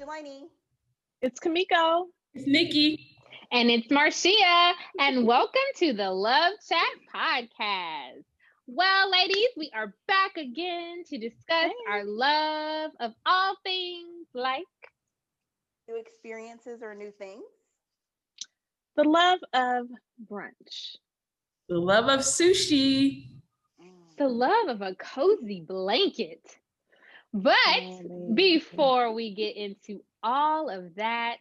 Jelani. It's Kamiko. It's Nikki. And it's Marcia. And welcome to the LoveChat podcast. Well, ladies, we are back again to discuss our love of all things like new experiences or new things. The love of brunch. The love of sushi. The love of a cozy blanket. But before we get into all of that,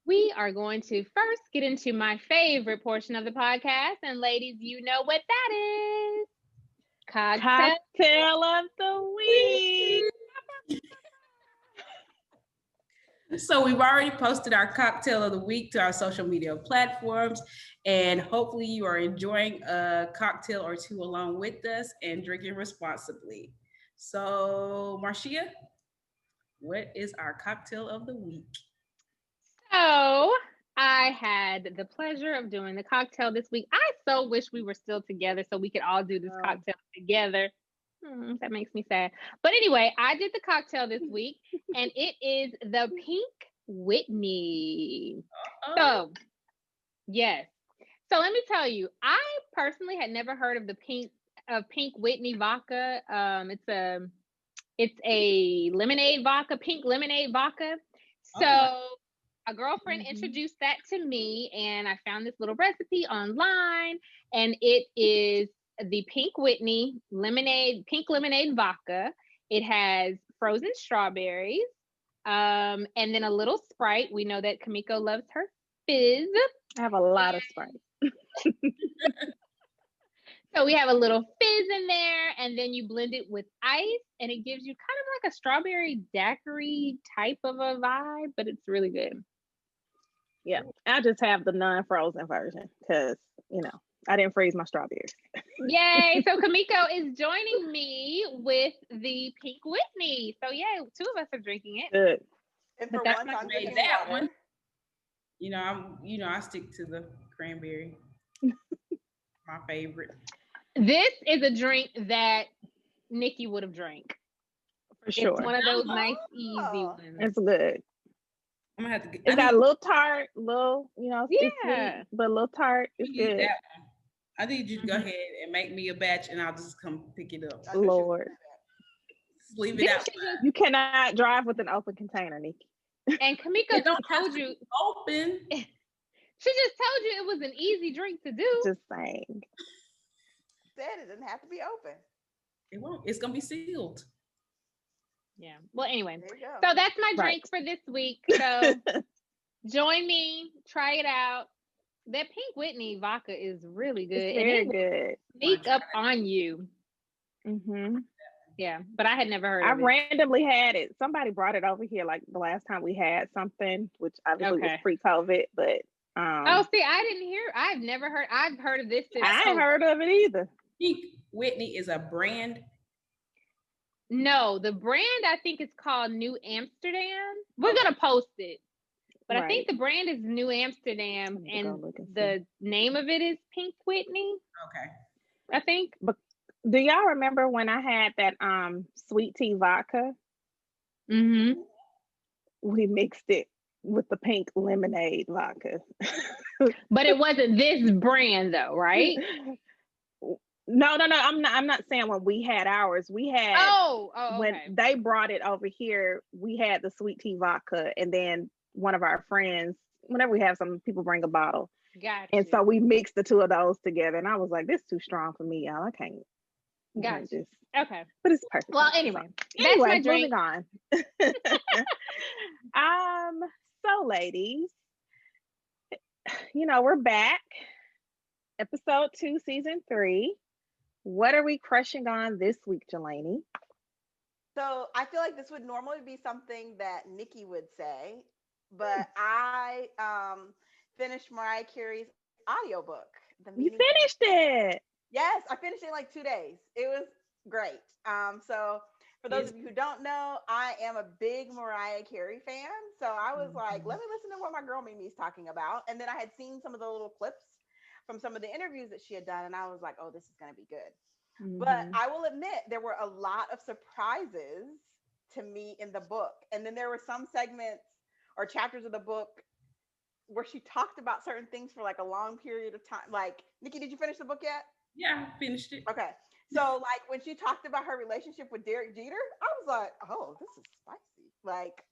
we are going to first get into my favorite portion of the podcast. And ladies, you know what that is. Cocktail of the week. So we've already posted our cocktail of the week to our social media platforms, and hopefully you are enjoying a cocktail or two along with us and drinking responsibly. So, Marcia, what is our cocktail of the week? So I had the pleasure of doing the cocktail this week. I so wish we were still together so we could all do this cocktail together. That makes me sad. But anyway, I did the cocktail this week, and it is the Pink Whitney. So, yes. So let me tell you, I personally had never heard of the Pink Whitney vodka. It's a lemonade vodka, pink lemonade vodka. So a girlfriend introduced that to me, and I found this little recipe online, and it is the Pink Whitney pink lemonade vodka. It has frozen strawberries, and then a little Sprite. We know that Kamiko loves her fizz. I have a lot of Sprite. So we have a little fizz in there, and then you blend it with ice, and it gives you kind of like a strawberry daiquiri type of a vibe, but it's really good. Yeah, I just have the non-frozen version because, I didn't freeze my strawberries. Yay! So Kamiko is joining me with the Pink Whitney. So yeah, two of us are drinking it. Good. And But for that's once, not I'm Made drinking that water. one. I stick to the cranberry. My favorite. This is a drink that Nikki would have drank. For sure. It's one of those nice, easy ones. It's good. I'm gonna have to get. It's got a little tart, it's Yeah. sweet, but a little tart. It's good. That one. I need you to go ahead and make me a batch, and I'll just come pick it up. Lord. Just leave it out. You cannot drive with an open container, Nikki. And Kamiko don't told you open. She just told you it was an easy drink to do. Just saying. Said it didn't have to be open. It won't. It's gonna be sealed. Yeah. Well, anyway, There you go. so that's my drink for this week. So join me, try it out. That Pink Whitney vodka is really good. It's very good. Sneak up on you. Mm-hmm. Yeah, but I had never heard of it. I randomly had it. Somebody brought it over here like the last time we had something, which obviously was pre-COVID, but oh, see, I've never heard. I've heard of this. I ain't heard of it either. Pink Whitney is a brand. No, the brand I think is called New Amsterdam. We're gonna post it, but I think the brand is New Amsterdam, and the name of it is Pink Whitney. Okay. I think. But do y'all remember when I had that sweet tea vodka? Mm-hmm. We mixed it with the pink lemonade vodka. But it wasn't this brand though, right? No. I'm not saying when we had ours. We had when they brought it over here, we had the sweet tea vodka, and then one of our friends, whenever we have some people bring a bottle. Gotcha. And so we mixed the two of those together, and I was like, this is too strong for me, y'all. I can't. Gotcha. Okay. But it's perfect. Well, anyway, that's my drink. Moving on. So ladies, we're back. Episode 2, season 3. What are we crushing on this week, Jelani? So I feel like this would normally be something that Nikki would say, but I finished Mariah Carey's audiobook. You finished it? Yes, I finished it in like 2 days. It was great. So for those of you who don't know, I am a big Mariah Carey fan. So I was like, let me listen to what my girl Mimi's talking about. And then I had seen some of the little clips from some of the interviews that she had done. And I was like, oh, this is going to be good. But I will admit there were a lot of surprises to me in the book. And then there were some segments or chapters of the book where she talked about certain things for like a long period of time. Like, Nikki, did you finish the book yet? Yeah, I finished it. Okay. So like when she talked about her relationship with Derek Jeter, I was like, oh, this is spicy. Like,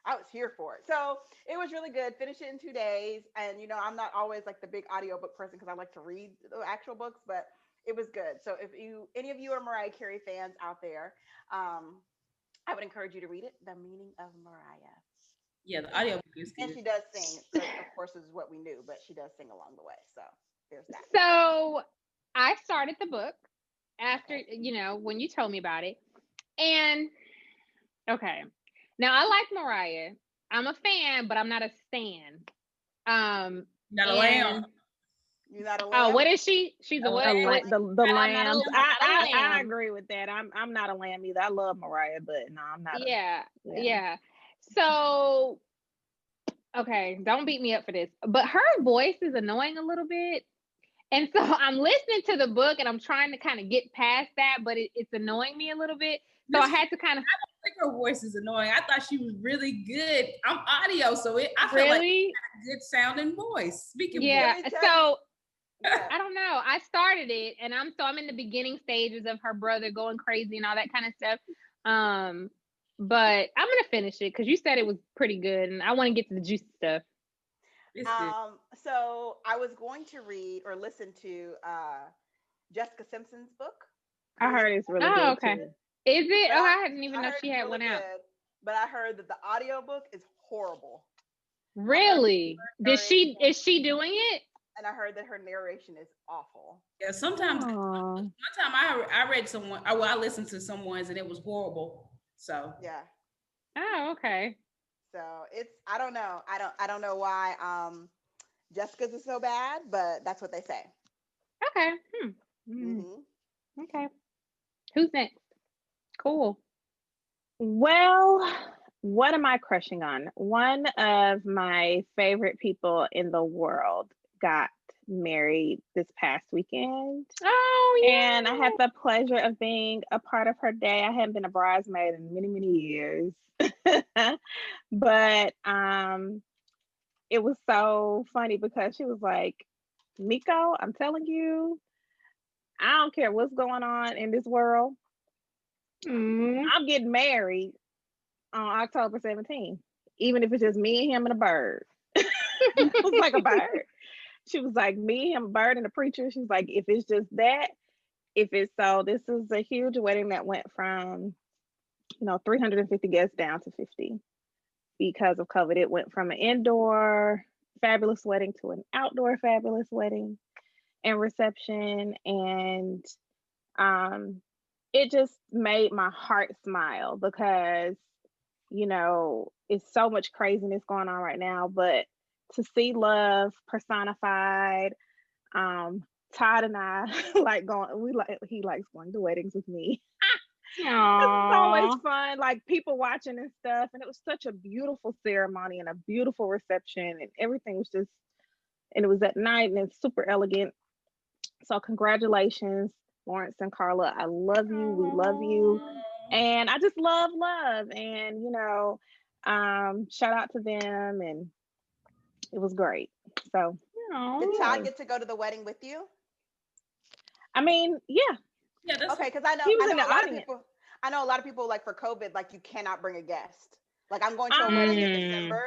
I was here for it. So it was really good. Finished it in 2 days. And, you know, I'm not always like the big audiobook person because I like to read the actual books, but it was good. So if any of you are Mariah Carey fans out there, I would encourage you to read it, The Meaning of Mariah. Yeah, the audio book is good. And she does sing. That, of course, is what we knew, but she does sing along the way. So there's that. So I started the book after, you know, when you told me about it. And okay. Now I like Mariah. I'm a fan, but I'm not a stan. Not a lamb. You're not a lamb? Oh, what is she? She's a what? The lambs. I agree with that. I'm not a lamb either. I love Mariah, but no, I'm not. Yeah. So, okay, don't beat me up for this, but her voice is annoying a little bit. And so I'm listening to the book and I'm trying to kind of get past that, but it's annoying me a little bit. So I had to kind of. I don't think her voice is annoying. I thought she was really good. I'm audio, so I feel really? like she had a good sounding voice. Speaking voice. So I don't know. I started it and I'm in the beginning stages of her brother going crazy and all that kind of stuff. But I'm gonna finish it because you said it was pretty good and I want to get to the juicy stuff. So I was going to read or listen to Jessica Simpson's book. I heard it's really good. Okay. Too. Is it? I didn't even know she had one out. But I heard that the audiobook is horrible. Really? Is she doing it? And I heard that her narration is awful. Yeah, sometimes one time I read someone, I listened to someone's and it was horrible. So yeah. Oh, okay. So I don't know. I don't know why Jessica's is so bad, but that's what they say. Okay. Okay. Who's next? Cool. Well, what am I crushing on? One of my favorite people in the world got married this past weekend. Oh, yeah. And I had the pleasure of being a part of her day. I hadn't been a bridesmaid in many, many years. But it was so funny because she was like, Miko, I'm telling you, I don't care what's going on in this world. I'm getting married on October 17th, even if it's just me and him and a bird. It was like a bird. She was like, me, him, a bird, and a preacher. She was like, if it's just that, if it's so, this is a huge wedding that went from, 350 guests down to 50 because of COVID. It went from an indoor fabulous wedding to an outdoor fabulous wedding and reception. And it just made my heart smile because, it's so much craziness going on right now, but to see love personified, Todd and I he likes going to weddings with me. It's always fun, like people watching and stuff. And it was such a beautiful ceremony and a beautiful reception, and everything was just, and it was at night and it's super elegant. So congratulations, Lawrence and Carla. I love you. We love you. And I just love. And, shout out to them. And it was great. So did Todd get to go to the wedding with you? I mean, yeah. Yeah, okay, because I know a lot of people like for COVID, like you cannot bring a guest. Like I'm going to a wedding in December.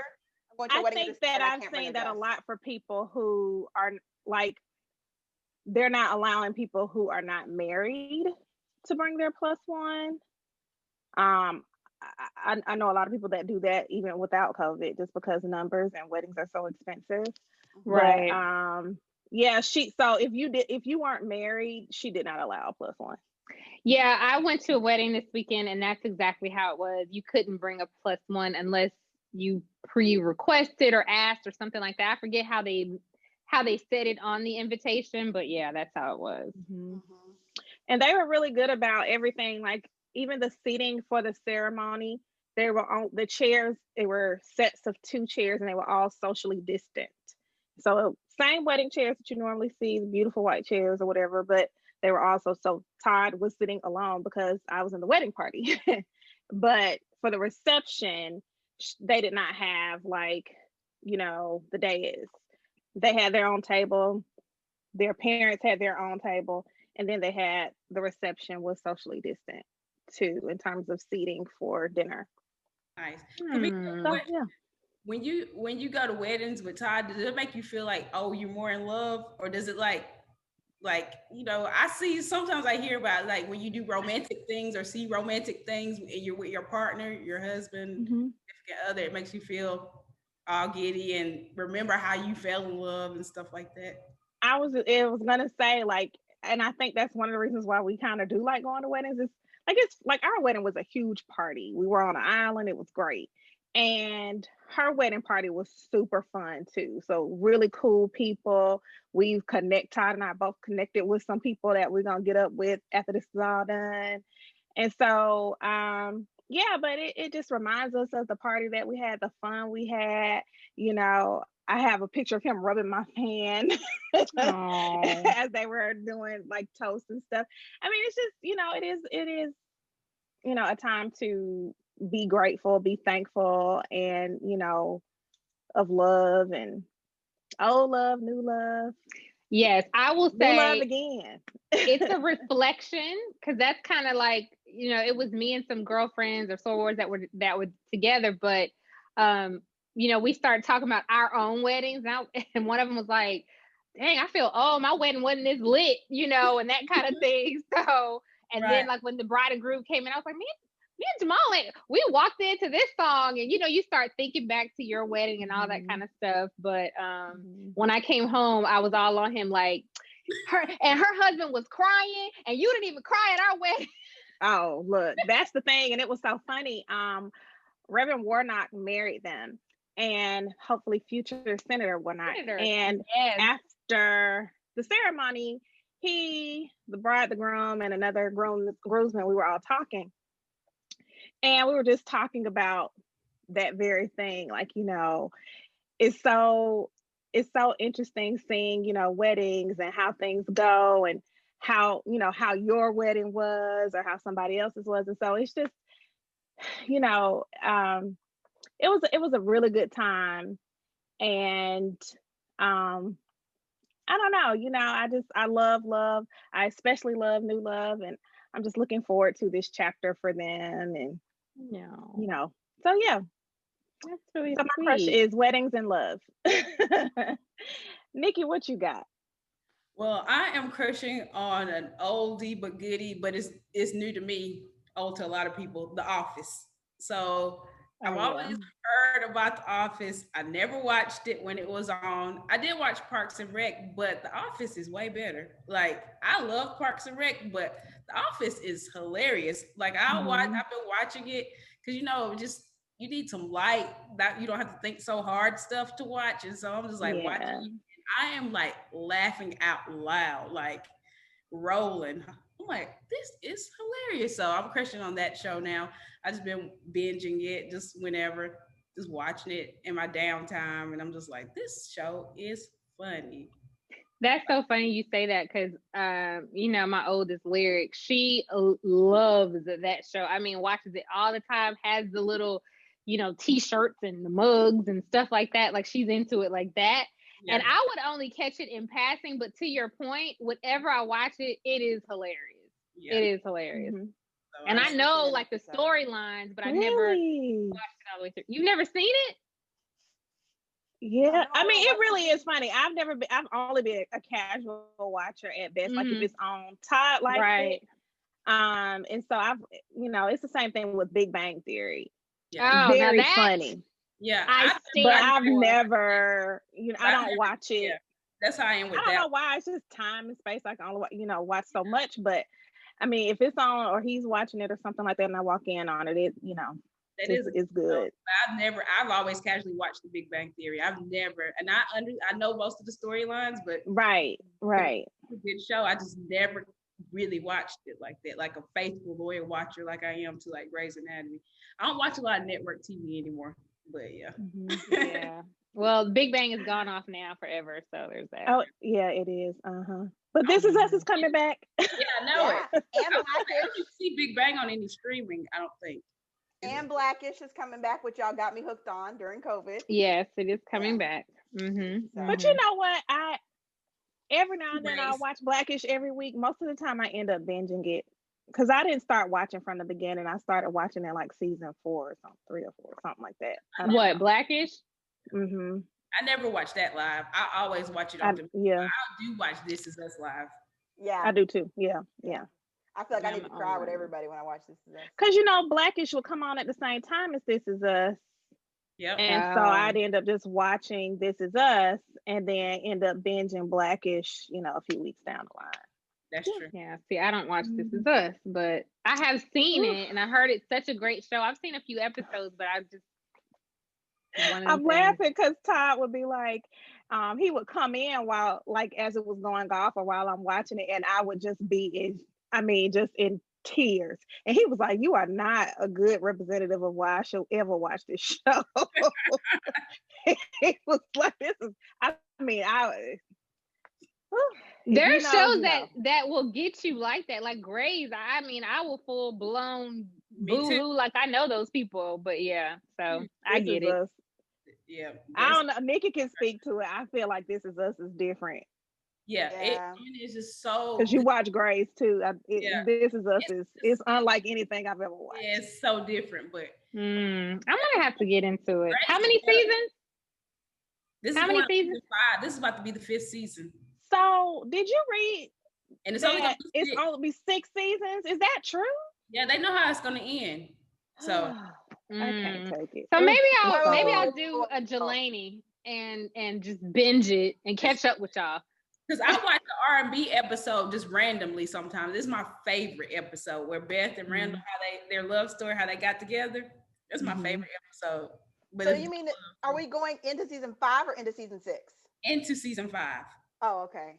I think that I've seen that a lot for people who are like, they're not allowing people who are not married to bring their plus one. I know a lot of people that do that even without COVID, just because numbers and weddings are so expensive. Right. But, yeah, so if you weren't married, she did not allow a plus one. Yeah, I went to a wedding this weekend and that's exactly how it was. You couldn't bring a plus one unless you pre-requested or asked or something like that. I forget how they said it on the invitation, but yeah, that's how it was. And they were really good about everything, like even the seating for the ceremony. They were on the chairs, they were sets of 2 chairs and they were all socially distant. So same wedding chairs that you normally see, the beautiful white chairs or whatever, but they were also, so Todd was sitting alone because I was in the wedding party. But for the reception, they did not have like, you know, the dais. They had their own table. Their parents had their own table, and then they had the reception was socially distant too in terms of seating for dinner. Nice. So, yeah. When you go to weddings with Todd, does it make you feel like, oh, you're more in love, or does it like you know, I see sometimes I hear about like when you do romantic things or see romantic things and you're with your partner, your husband, significant other, it makes you feel all giddy and remember how you fell in love and stuff like that. It was gonna say like, and I think that's one of the reasons why we kind of do like going to weddings. Is like it's like our wedding was a huge party. We were on an island. It was great. And her wedding party was super fun too. So really cool people. Todd and I both connected with some people that we're gonna get up with after this is all done. And so yeah, but it just reminds us of the party that we had, the fun we had. You know, I have a picture of him rubbing my hand as they were doing like toast and stuff. I mean, it's just, you know, it is, you know, a time to be grateful, be thankful, and, you know, of love and old love, new love. Yes, I will say new love again. It's a reflection, because that's kind of like, you know, it was me and some girlfriends or sorors that were together, but you know, we started talking about our own weddings, and one of them was like, dang, I feel, oh, my wedding wasn't as lit, you know, and that kind of thing. So, and then like when the bride and groom came in, I was like, me and Jamal, we walked into this song, and, you know, you start thinking back to your wedding and all that kind of stuff. But when I came home, I was all on him, like, her husband was crying, and you didn't even cry at our wedding. Oh, look, that's the thing. And it was so funny. Reverend Warnock married them, and hopefully future Senator Warnock. And after the ceremony, the bride, the groom, and another groomsman, we were all talking. And we were just talking about that very thing. Like, you know, it's so interesting seeing, you know, weddings and how things go, and how, you know, how your wedding was or how somebody else's was. And so it's just, you know, it was a really good time. And I don't know, you know, I love. I especially love new love, and I'm just looking forward to this chapter for them. And you know, so yeah, that's really so my crush is weddings and love. Nikki, what you got? Well, I am crushing on an oldie but goodie, but it's new to me, old to a lot of people, The Office. So I've always heard about The Office. I never watched it when it was on. I did watch Parks and Rec, but The Office is way better. Like, I love Parks and Rec, but The Office is hilarious. Like, I've been watching it because, you know, just you need some light that you don't have to think so hard stuff to watch. And so I'm just like watching it. I am like laughing out loud, like rolling. I'm like, this is hilarious. So I'm crushing on that show now. I just been binging it just whenever, just watching it in my downtime. And I'm just like, this show is funny. That's so funny you say that, because you know, my oldest Lyric, she loves that show. I mean, watches it all the time, has the little, you know, t-shirts and the mugs and stuff like that. Like, she's into it like that. Yeah. And I would only catch it in passing, but to your point, whenever I watch it, it is hilarious. Yeah. It is hilarious. So and I know like the storylines, but I never watched it all the way through. You've never seen it? Yeah, I mean, it really is funny. I've only been a casual watcher at best. Like, if it's on Todd like it. And so you know, it's the same thing with Big Bang Theory. Yeah. Very funny. Yeah, I've never, you know, I don't watch it. Yeah, that's how I am with that. I don't know why. It's just time and space. I can only, you know, watch so much. But I mean, if it's on or he's watching it or something like that, and I walk in on it, you know, it's good. I've always casually watched The Big Bang Theory. I've never, and I know most of the storylines, but right. It's a good show. I just never really watched it like that, like a faithful loyal watcher, like I am to like Grey's Anatomy. I don't watch a lot of network TV anymore. But yeah. Well, Big Bang is gone off now forever, so there's that. Oh yeah, it is. But This Is Us is coming back. Yeah, I know it. I don't see Big Bang on any streaming, I don't think. And Blackish is coming back, which y'all got me hooked on during COVID. Yes, it is coming back. Mm-hmm. But you know what? Every now and then I watch Blackish every week. Most of the time I end up binging it because I didn't start watching from the beginning. I started watching it like season 4 or something, 3 or 4, something like that. What, Blackish? Mm-hmm. I never watch that live. I always watch it on the. Yeah. I do watch This Is Us live. Yeah, I do too. Yeah. I feel like I need to cry with everybody when I watch This Is Us. Because Blackish will come on at the same time as This Is Us. Yep. And so I'd end up just watching This Is Us and then end up binging Blackish, a few weeks down the line. That's true. Yeah. See, I don't watch This Is Us, but I have seen it and I heard it's such a great show. I've seen a few episodes, but I'm laughing because Todd would be like, he would come in while, like, as it was going off or while I'm watching it, and I would just be just in tears. And he was like, "You are not a good representative of why I should ever watch this show." It was like, there are shows that will get you like that, like Grey's. I will full blown boo-hoo like I know those people, but yeah, so I get it. Us. Yeah, I don't know. Nikki can speak to it. I feel like This Is Us is different. Yeah. It's just so because you watch Grey's too. This Is Us is unlike anything I've ever watched. Yeah, it's so different, but I'm gonna have to get into it. How many seasons? How many seasons? 5. This is about to be the 5th season. So, did you read? And it's only be 6 seasons. Is that true? Yeah, they know how it's gonna end. So I can't take it. So maybe I'll do a Jelani and just binge it and catch up with y'all. Because I watch the R&B episode just randomly sometimes. This is my favorite episode where Beth and Randall, their love story, how they got together. That's my favorite episode. But so you mean, are we going into season 5 or into season 6? Into season 5. Oh, okay.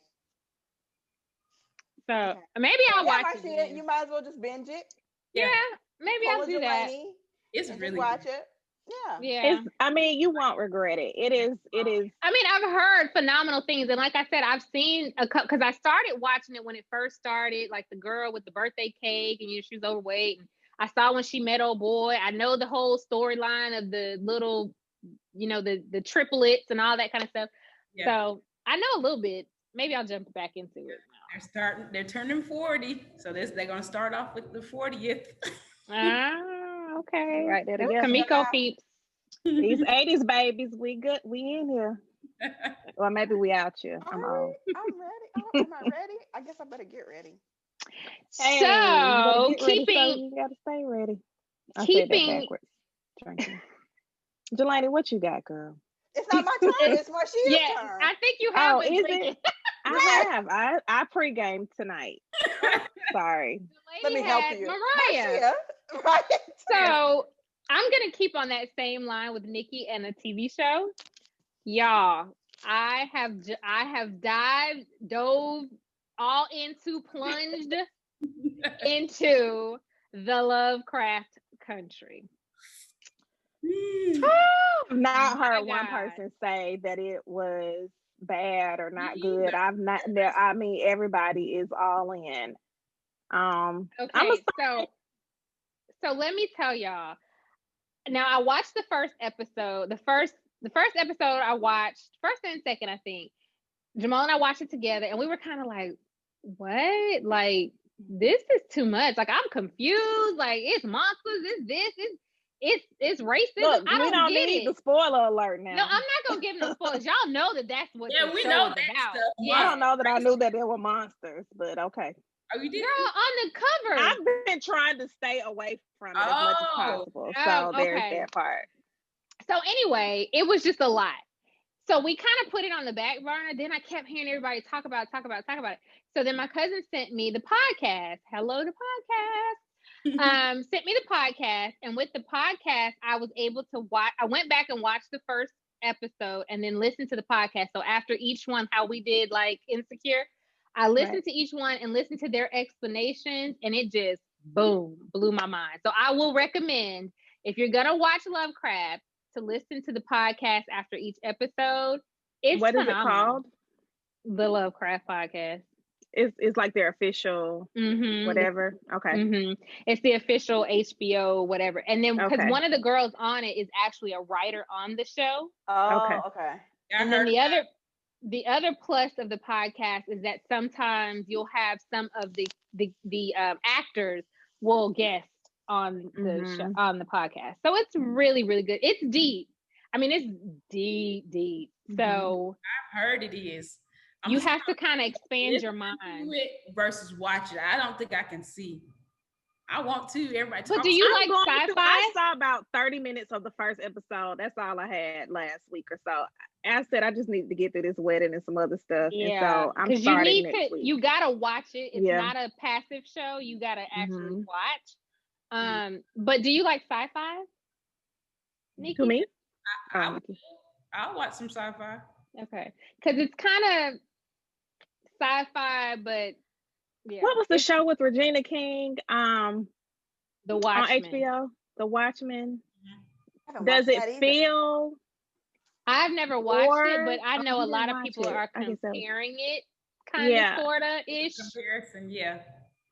So maybe I'll watch it. You might as well just binge it. Yeah, maybe I'll do that. It's really watch good. it. Yeah. You won't regret it. It is. I mean, I've heard phenomenal things. And like I said, I've seen because I started watching it when it first started, like the girl with the birthday cake and she was overweight. And I saw when she met old boy. I know the whole storyline of the little, the triplets and all that kind of stuff. Yeah. So I know a little bit. Maybe I'll jump back into it. They're turning 40. So they're going to start off with the 40th. Okay. Right there together. Kamiko peeps. These 80s babies, we good. We in here. Or maybe we out here. I'm old. I'm ready. Am I ready? I guess I better get ready. Hey, so you gotta stay ready. I said that backwards. Jelani, what you got, girl? It's not my turn. It's Marshia's turn. I think you have. Oh, is it? I have. I pre-gamed tonight. Sorry. Let me help you, Mariah. Right. So I'm gonna keep on that same line with Nikki and a TV show. Y'all, I have dove all into, plunged into the Lovecraft country. Not heard one person say that it was bad or not good. I've not there. I mean, everybody is all in. Okay, so let me tell y'all. Now I watched the first episode. The first episode I watched, first and second, I think. Jamal and I watched it together, and we were kind of like, "What? Like, this is too much. Like, I'm confused. Like, it's monsters. It's racist. Look, I don't get need it. the spoiler alert now. No, I'm not gonna give no spoilers. Y'all know that's what. Yeah, we know that about. stuff. Yeah. I don't know that I knew that there were monsters, but okay. Oh, you did? Girl, on the cover. I've been trying to stay away from it as much as possible. So there's that part. So anyway, it was just a lot. So we kind of put it on the back burner. Then I kept hearing everybody talk about it. So then my cousin sent me the podcast. Hello, the podcast. Sent me the podcast. And with the podcast, I was able to watch. I went back and watched the first episode and then listened to the podcast. So after each one, how we did like Insecure, I listened to each one and listened to their explanations, and it just, boom, blew my mind. So I will recommend, if you're going to watch Lovecraft, to listen to the podcast after each episode. It's what phenomenal. is it called? The Lovecraft podcast. It's like their official whatever. Okay. It's the official HBO whatever. And then because one of the girls on it is actually a writer on the show. Oh, okay. And then the other plus of the podcast is that sometimes you'll have some of the actors will guest on the show, on the podcast. So it's really, really good. It's deep. I mean, it's deep. So I've heard it is. You have to kind of expand your mind versus watch it. I don't think I can see. I want to. Everybody. But do you like sci-fi? I saw about 30 minutes of the first episode. That's all I had last week or so. I said I just need to get through this wedding and some other stuff. Yeah, and so I'm starting next week. You gotta watch it. It's not a passive show. You gotta actually watch. But do you like sci-fi? Nikki? To me? I'll watch some sci-fi. Okay, because it's kind of sci-fi, but what was the show with Regina King? The Watchmen. On HBO, The Watchmen. Does it feel? I've never watched it, but I know a lot of people are comparing it, kind of, sorta ish. Comparison,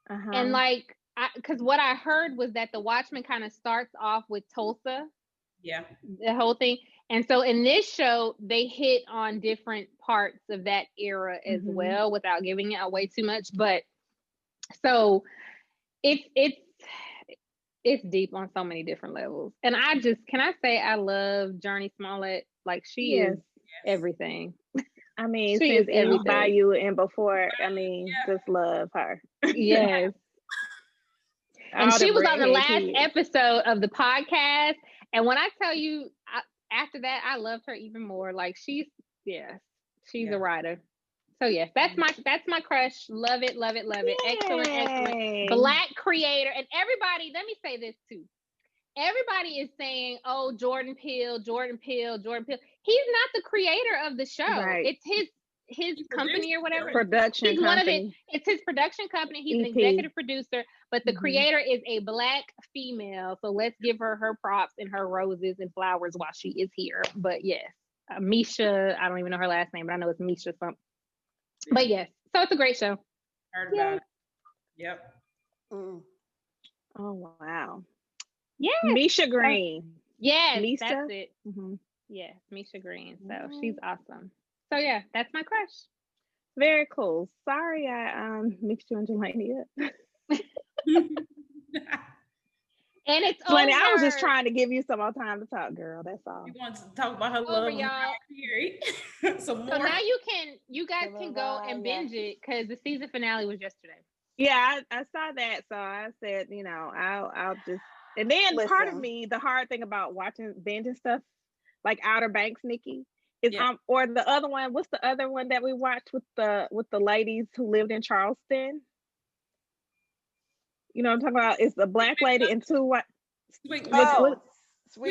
And like, because what I heard was that The Watchmen kind of starts off with Tulsa. Yeah. The whole thing. And so in this show, they hit on different parts of that era as well, without giving it away too much. But so it's deep on so many different levels. And can I say I love Journey Smollett? Like she is everything. I mean, since East Bayou and before, I mean, just love her. Yes. And she was on the last episode of the podcast. And when I tell you, after that, I loved her even more. Like she's a writer. So yes, that's my crush. Love it. Yay. Excellent. Black creator. And everybody, let me say this too. Everybody is saying, oh, Jordan Peele. He's not the creator of the show. Right. It's his company or whatever. Production company. It's his production company. He's an executive producer, but the creator is a Black female. So let's give her props and her roses and flowers while she is here. But yes, Misha, I don't even know her last name, but I know it's Misha something. But yes, so it's a great show. Heard about it. Yep. Oh, wow. Yeah. Misha Green. Yes, that's it. Yes, Misha Green. So she's awesome. So yeah, that's my crush. Very cool. Sorry I mixed you and Jelani up. And it's Jelani, I was just trying to give you some more time to talk, girl. That's all. You want to talk about her love, y'all? Some more. So now you guys can go and binge it because the season finale was yesterday. Yeah, I saw that. So I said, I'll just. And then part of me, the hard thing about watching binging stuff like Outer Banks, Nikki, is or the other one. What's the other one that we watched with the ladies who lived in Charleston? You know what I'm talking about? It's the Black lady and two what? Sweet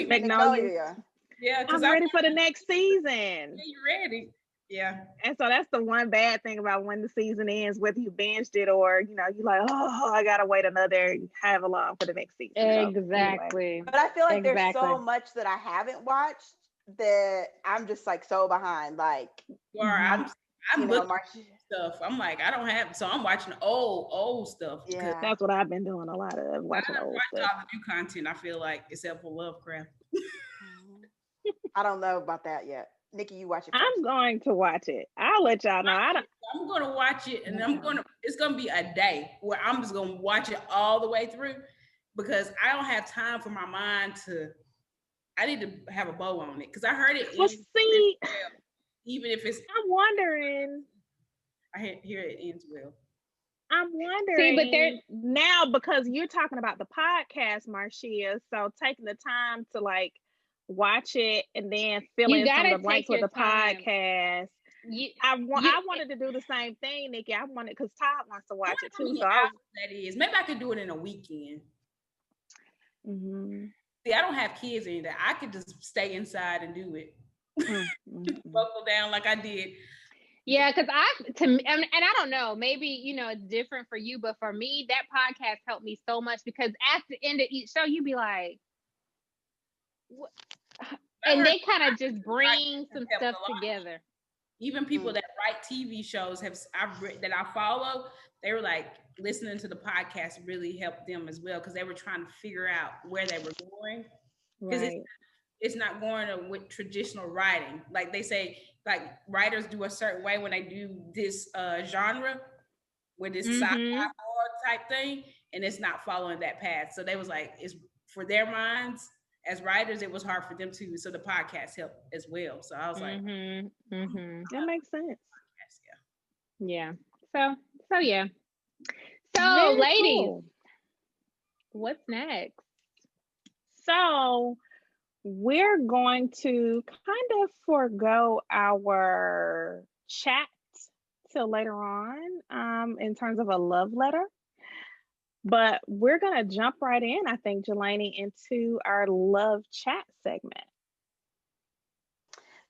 Magnolia. Yeah, I'm ready for the next season. Yeah, you ready? Yeah. And so that's the one bad thing about when the season ends, whether you binged it or you're like, oh, I gotta wait another however long for the next season. Exactly. So, anyway. But I feel like there's so much that I haven't watched that I'm just like so behind. Like, I'm looking at stuff. I'm like, I don't have, so I'm watching old stuff. Yeah, that's what I've been doing a lot of, watching old stuff. All the new content, I feel like, except for Lovecraft. I don't know about that yet. Nikki, you watch it first. I'm going to watch it. I'll let y'all know. I'm going to watch it, and it's going to be a day where I'm just going to watch it all the way through because I don't have time for my mind I need to have a bow on it because I heard it. Well, see, even if it's. I'm wondering. I hear it ends well. I'm wondering. See, but now because you're talking about the podcast, Marcia, so taking the time to like watch it and then fill in some of the blanks with the podcast. I wanted to do the same thing, Nikki. I wanted because Todd wants to watch it too. So that is, maybe I could do it in a weekend. See, I don't have kids or anything. I could just stay inside and do it. Buckle down like I did. Yeah, because and I don't know, maybe it's different for you, but for me, that podcast helped me so much because at the end of each show, you'd be like, what? And they kind of just bring some stuff together. Even people that write TV shows that I follow, they were like listening to the podcast really helped them as well because they were trying to figure out where they were going. Because it's not going with traditional writing. Like they say, like writers do a certain way when they do this genre with this sci-fi horror type thing, and it's not following that path. So they was like, it's for their minds as writers, it was hard for them too. So the podcast helped as well. So I was like, that makes sense. Yeah. So yeah. So Very ladies, cool. What's next? So we're going to kind of forego our chat till later on in terms of a love letter. But we're going to jump right in, I think, Jelani, into our love chat segment.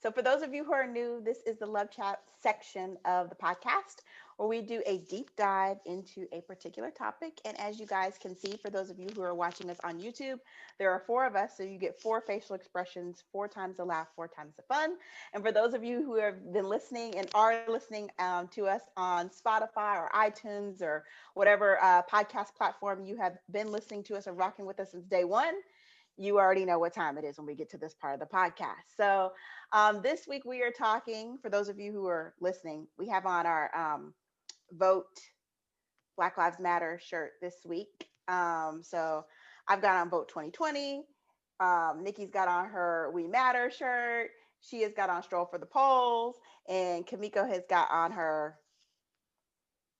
So for those of you who are new, this is the love chat section of the podcast where we do a deep dive into a particular topic. And as you guys can see, for those of you who are watching us on YouTube, there are 4 of us. So you get 4 facial expressions, 4 times the laugh, 4 times the fun. And for those of you who have been listening and are listening to us on Spotify or iTunes or whatever podcast platform you have been listening to us or rocking with us since day one, you already know what time it is when we get to this part of the podcast. So this week we are talking, for those of you who are listening, we have on our Vote Black Lives Matter shirt this week. So I've got on Vote 2020. Nikki's got on her We Matter shirt. She has got on Stroll for the Polls. And Kamiko has got on her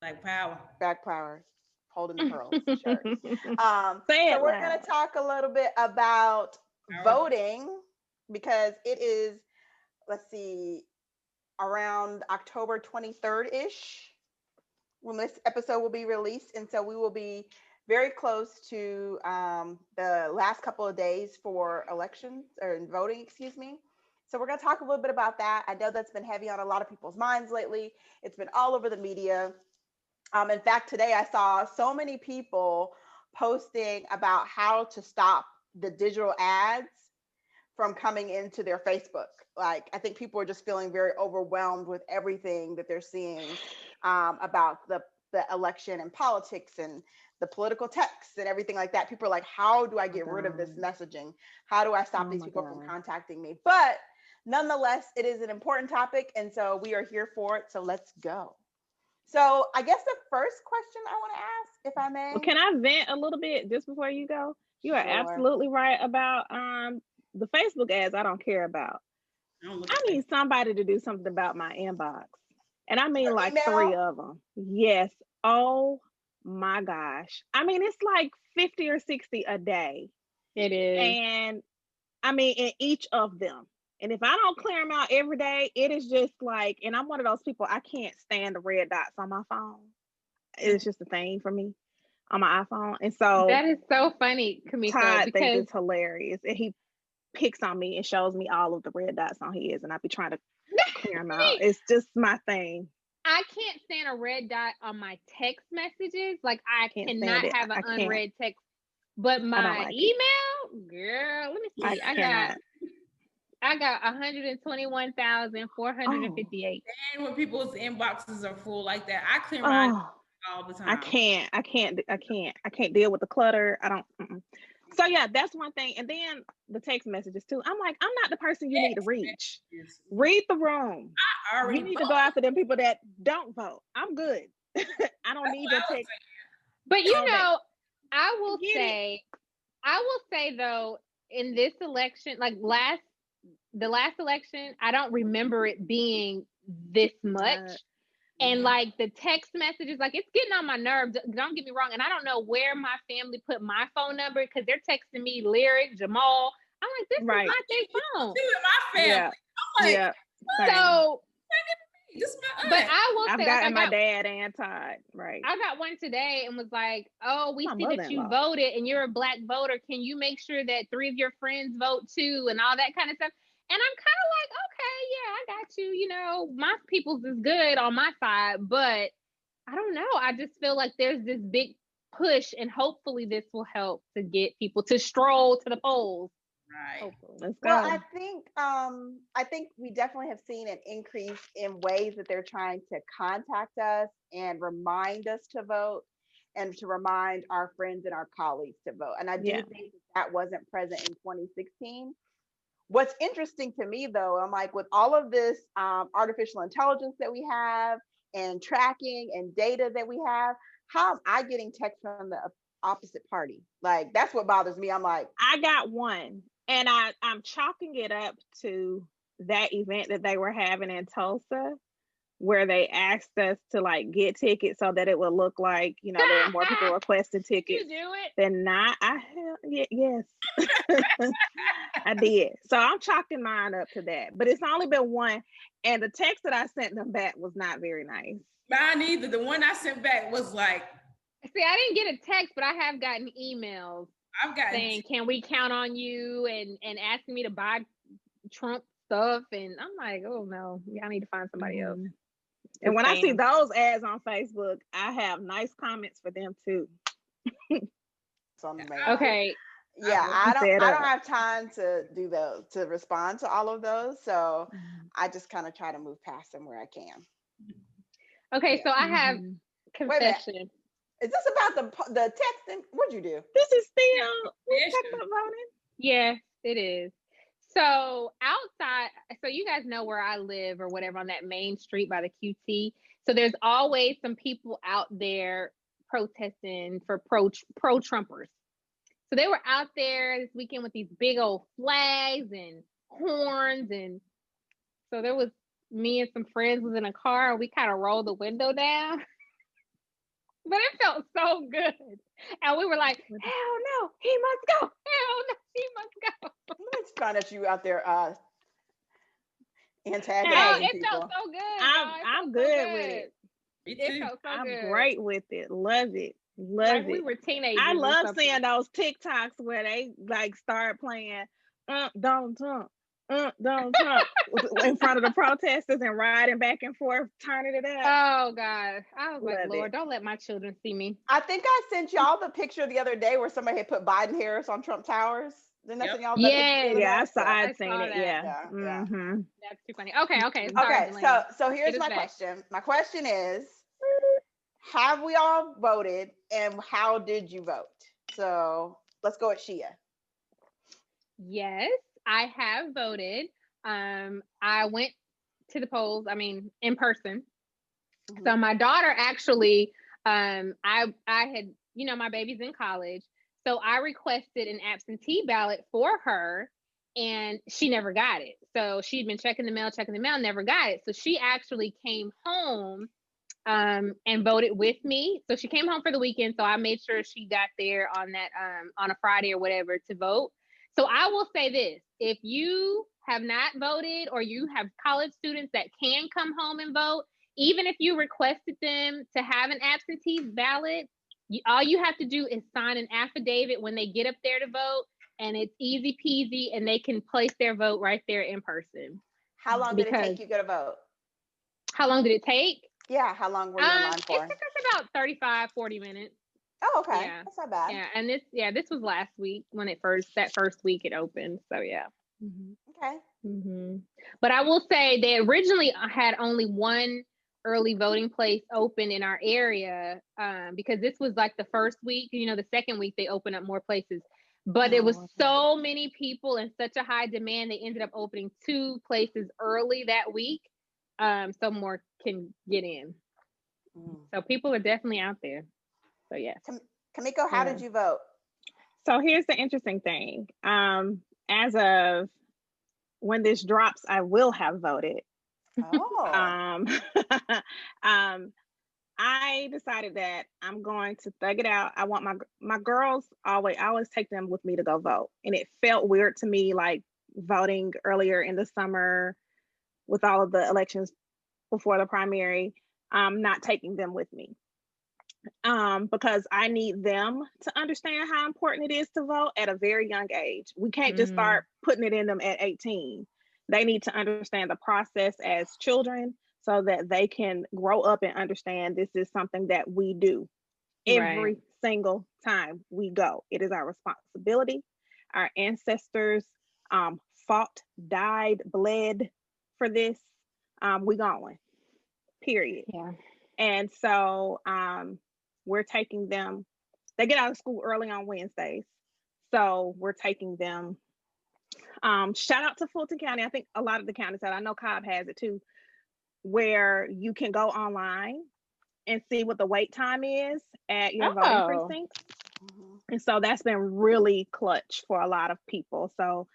Black Power. Black Power. Holding the pearls shirt. So we're going to talk a little bit about voting because it is, let's see, around October 23rd-ish when this episode will be released. And so we will be very close to the last couple of days for elections or voting, excuse me. So we're going to talk a little bit about that. I know that's been heavy on a lot of people's minds lately. It's been all over the media. In fact, today I saw so many people posting about how to stop the digital ads from coming into their Facebook. Like, I think people are just feeling very overwhelmed with everything that they're seeing about the election and politics and the political texts and everything like that. People are like, how do I get rid of this messaging? How do I stop these people from contacting me? But nonetheless, it is an important topic. And so we are here for it. So let's go. So I guess the first question I want to ask, if I may. Well, can I vent a little bit just before you go? You are absolutely right about the Facebook ads I don't care about. I need somebody to do something about my inbox. And I mean like email? 3 of them. Yes. Oh my gosh. I mean, it's like 50 or 60 a day. It is. And I mean, in each of them. And if I don't clear them out every day, it is just like, and I'm one of those people, I can't stand the red dots on my phone. It's just a thing for me on my iPhone. And so that is so funny, Kamiko. Todd thinks it's hilarious. And he picks on me and shows me all of the red dots on his, and I be trying to clear them out. It's just my thing. I can't stand a red dot on my text messages. Like I cannot have an unread text. But my email, girl, let me see. I got 121,458. And when people's inboxes are full like that, I clear mine all the time. I can't deal with the clutter. I don't. So yeah, that's one thing. And then the text messages too. I'm like, I'm not the person you need to reach. Read the room. You need to go after them people that don't vote. I'm good. I don't need your text. But you know, I will say though, in this election, like the last election, I don't remember it being this much. And like the text messages, like it's getting on my nerves. Don't get me wrong. And I don't know where my family put my phone number because they're texting me Lyric, Jamal. I'm like, this is not their phone. My family. I'm like, so. But I will say, I've gotten my dad and Todd. Right. I got one today and was like, "Oh, we see that you voted and you're a Black voter. Can you make sure that 3 of your friends vote too and all that kind of stuff?" And I'm kind of like, okay, yeah, I got you. You know, my people's is good on my side, but I don't know. I just feel like there's this big push, and hopefully this will help to get people to stroll to the polls. Right. Hopefully. Let's go. Well, I think we definitely have seen an increase in ways that they're trying to contact us and remind us to vote and to remind our friends and our colleagues to vote. And I do think that wasn't present in 2016. What's interesting to me, though, I'm like, with all of this artificial intelligence that we have and tracking and data that we have, how am I getting text from the opposite party? Like, that's what bothers me. I'm like, I got one, and I'm chalking it up to that event that they were having in Tulsa, where they asked us to like get tickets so that it would look like, you know, there were more people requesting tickets You do it? than not. Yes. I did. So I'm chalking mine up to that. But it's only been one. And the text that I sent them back was not very nice. Mine either. The one I sent back was like, see, I didn't get a text, but I have gotten emails saying, can we count on you, and asking me to buy Trump stuff. And I'm like, oh no, I need to find somebody else. And when I see those ads on Facebook, I have nice comments for them too. Okay. Yeah, I don't have time to do those, to respond to all of those. So I just kind of try to move past them where I can. Okay, so I have confession. Is this about the texting? What'd you do? This is still talking about voting. Yes, it is. So outside, so you guys know where I live or whatever, on that main street by the QT. So there's always some people out there protesting for pro-Trumpers. So they were out there this weekend with these big old flags and horns. And so there was me and some friends was in a car, and we kind of rolled the window down. But it felt so good. And we were like, hell no, he must go. Hell no, he must go. It's fun that you out there antagonizing it people. felt so good. I'm good with it. It felt so good. I'm great with it. Love it. Like we were teenagers. I love seeing those TikToks where they like start playing Donald Trump, Donald Trump in front of the protesters and riding back and forth, turning it up. Oh God. I was like, Lord, don't let my children see me. I think I sent y'all the picture the other day where somebody had put Biden Harris on Trump Towers. Didn't that send y'all that picture? Yeah, I'd seen it. Yeah. Mm-hmm. That's too funny. Okay. Sorry, okay, so here's my question. My question is, have we all voted, and how did you vote? So let's go with Shia. Yes, I have voted. I went to the polls, in person. Mm-hmm. So my daughter actually, I had, my baby's in college. So I requested an absentee ballot for her, and she never got it. So she'd been checking the mail, never got it. So she actually came home and voted with me. So she came home for the weekend. So I made sure she got there on that on a Friday or whatever to vote. So I will say this: if you have not voted, or you have college students that can come home and vote, even if you requested them to have an absentee ballot, all you have to do is sign an affidavit when they get up there to vote, and it's easy peasy, and they can place their vote right there in person. How long did it take you to vote? How long did it take? Yeah, how long were you in line for? It took us about 35-40 minutes. Oh, okay. Yeah. That's not bad. Yeah, and this was last week when that first week it opened. So yeah. Mm-hmm. Okay. Mm-hmm. But I will say they originally had only one early voting place open in our area, because this was like the first week. The second week they opened up more places, but there was so many people and such a high demand, they ended up opening 2 places early that week, so more can get in. So people are definitely out there. So yes. Kamiko, how did you vote? So here's the interesting thing. As of when this drops, I will have voted. Oh. I decided that I'm going to thug it out. I want my girls I always take them with me to go vote. And it felt weird to me, like voting earlier in the summer with all of the elections before the primary, not taking them with me. Because I need them to understand how important it is to vote at a very young age. We can't just start putting it in them at 18. They need to understand the process as children so that they can grow up and understand this is something that we do every single time we go. It is our responsibility. Our ancestors fought, died, bled for this, we going, period. Yeah. And so we're taking them, they get out of school early on Wednesdays. So we're taking them. Shout out to Fulton County. I think a lot of the counties that I know Cobb has it too, where you can go online and see what the wait time is at your voting precinct. And so that's been really clutch for a lot of people. So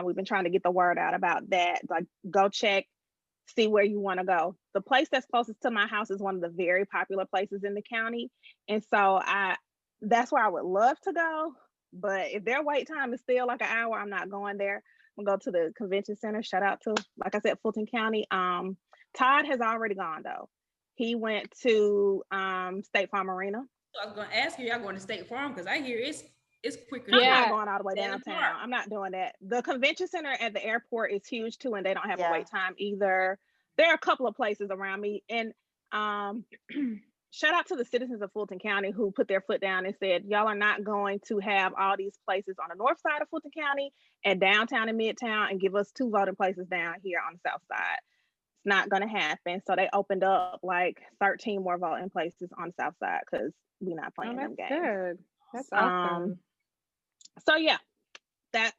we've been trying to get the word out about that. Like, go check, see where you want to go. The place that's closest to my house is one of the very popular places in the county. And so that's where I would love to go. But if their wait time is still like an hour, I'm not going there. I'm gonna go to the convention center. Shout out to, like I said, Fulton County. Todd has already gone though. He went to State Farm Arena. So I was gonna ask you, y'all going to State Farm? Because I hear it's quicker. I'm not going all the way downtown. I'm not doing that. The convention center at the airport is huge too, and they don't have a wait time either. There are a couple of places around me, and shout out to the citizens of Fulton County who put their foot down and said, y'all are not going to have all these places on the north side of Fulton County and downtown and midtown and give us 2 voting places down here on the south side. It's not going to happen. So they opened up like 13 more voting places on the south side because we're not playing them games. Good. That's awesome. So yeah, that's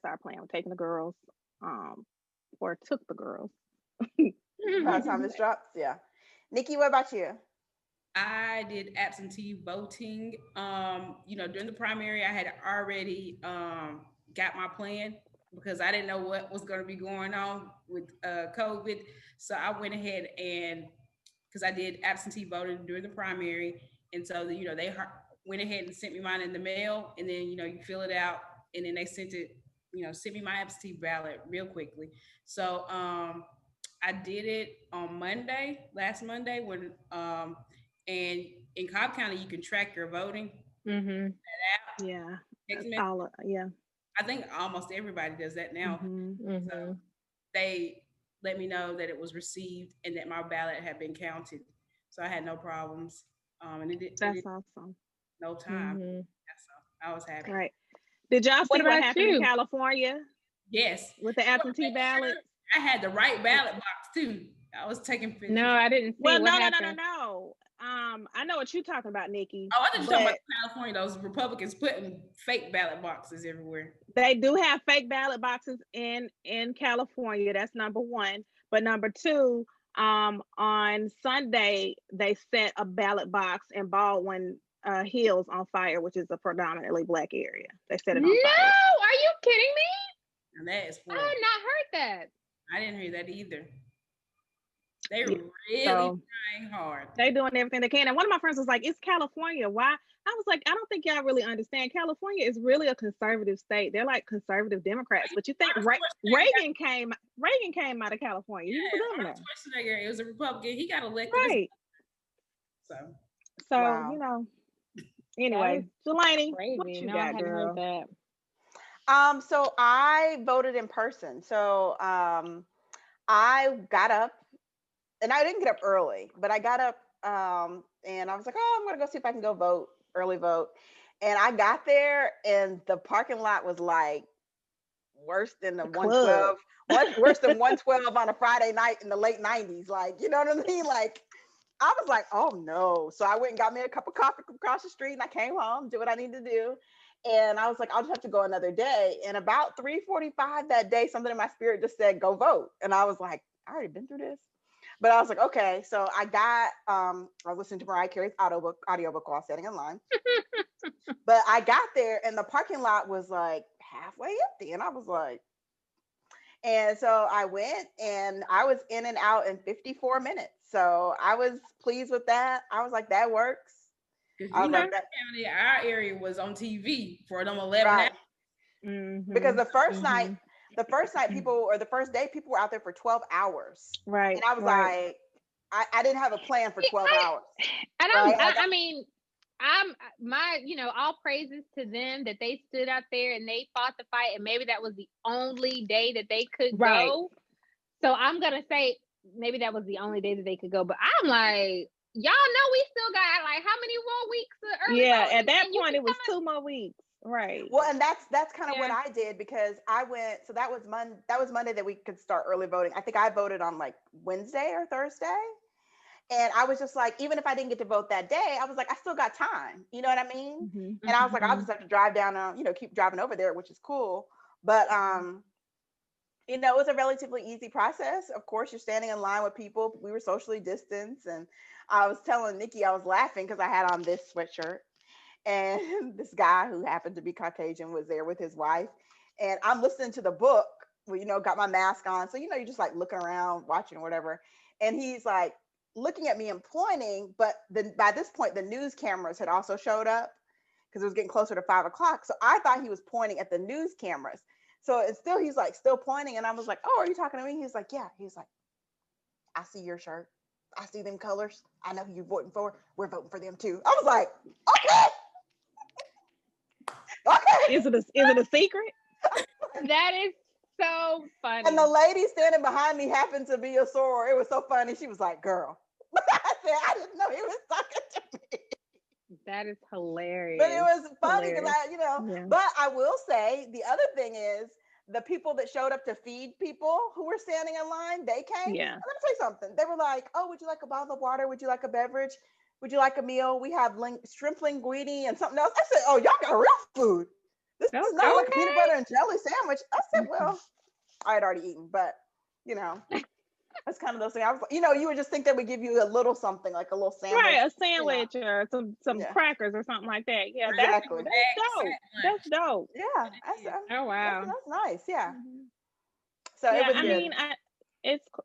our plan. We're taking the girls, or took the girls. By the time this drops, yeah. Nikki, what about you? I did absentee voting. During the primary, I had already got my plan because I didn't know what was going to be going on with COVID. So I went ahead and, because I did absentee voting during the primary, and so they went ahead and sent me mine in the mail, and then you fill it out, and then they sent me my absentee ballot real quickly. So I did it on last Monday, when and in Cobb County you can track your voting. Mm-hmm. Yeah. Yeah. I think almost everybody does that now. Mm-hmm. So they let me know that it was received and that my ballot had been counted. So I had no problems. And that's awesome. No time. Mm-hmm. So I was happy. Right. Did y'all see what happened in California? Yes. With the absentee ballot? I had the right ballot box too. I was taking pictures. No, I didn't see what happened. No. I know what you're talking about, Nikki. Oh, I thought you were talking about California. Those Republicans putting fake ballot boxes everywhere. They do have fake ballot boxes in California. That's number one. But number two, on Sunday, they set a ballot box in Baldwin Hills on fire, which is a predominantly Black area. They set it on fire. No, are you kidding me? And that is I had not heard that. I didn't hear that either. They really trying hard. They doing everything they can. And one of my friends was like, it's California. Why? I was like, I don't think y'all really understand. California is really a conservative state. They're like conservative Democrats. But you think Reagan came out of California. He was a governor. Schwarzenegger, it was a Republican. He got elected. Right. So wow. Anyway, Jelani, what you got, girl? So I voted in person. So I got up, and I didn't get up early, but I got up and I was like, I'm gonna go see if I can go early vote. And I got there, and the parking lot was like worse than the 112, worse than 112 on a Friday night in the late 90s. Like, you know what I mean? Like, I was like, oh no. So I went and got me a cup of coffee across the street, and I came home, did what I need to do. And I was like, I'll just have to go another day. And about 3:45 that day, something in my spirit just said, go vote. And I was like, I already been through this. But I was like, okay. So I got, I listened to Mariah Carey's audiobook while standing in line. But I got there, and the parking lot was like halfway empty. And I was like, and so I went, and I was in and out in 54 minutes. So I was pleased with that. I was like, that works. Because county, our area was on TV for them 11 hours. Mm-hmm. Because the first night, people were out there for 12 hours. Right. And I was like, I didn't have a plan for 12 hours. All praises to them that they stood out there and they fought the fight, and maybe that was the only day that they could go. So I'm going to say maybe that was the only day that they could go. But I'm like, y'all know we still got like how many more weeks? At that point it was 2 more weeks. Right. Well, and that's kind of what I did, because I went. So that was Monday that we could start early voting. I think I voted on like Wednesday or Thursday, and I was just like, even if I didn't get to vote that day, I was like, I still got time. You know what I mean? Mm-hmm. And I was like, I'll just have to drive down, keep driving over there, which is cool. But it was a relatively easy process. Of course, you're standing in line with people. We were socially distanced, and I was telling Nikki, I was laughing because I had on this sweatshirt, and this guy who happened to be Caucasian was there with his wife, and I'm listening to the book. Got my mask on, so you're just like looking around, watching or whatever, and he's like looking at me and pointing. But then by this point, the news cameras had also showed up because it was getting closer to 5 o'clock. So I thought he was pointing at the news cameras. So it's still, he's like still pointing, and I was like, "Oh, are you talking to me?" He's like, "Yeah." He's like, "I see your shirt. I see them colors. I know who you're voting for. We're voting for them too." I was like, "Okay." Okay. Is it a secret? That is so funny. And the lady standing behind me happened to be a soror. It was so funny. She was like, "Girl." I said, "I didn't know he was talking to me." That is hilarious. But it was funny because But I will say the other thing is the people that showed up to feed people who were standing in line, they came. Yeah. Let me tell you something. They were like, "Oh, would you like a bottle of water? Would you like a beverage? Would you like a meal? We have shrimp linguine and something else." I said, "Oh, y'all got real food. This is not like a peanut butter and jelly sandwich." I said, "Well, I had already eaten, but that's kind of those things." I was, you would just think they would give you a little something, like a little sandwich, right? A sandwich or some crackers or something like that. Yeah, exactly. That's dope. That's dope. Yeah. Oh wow, that's nice. Yeah. Mm-hmm. So yeah, it was I good. mean,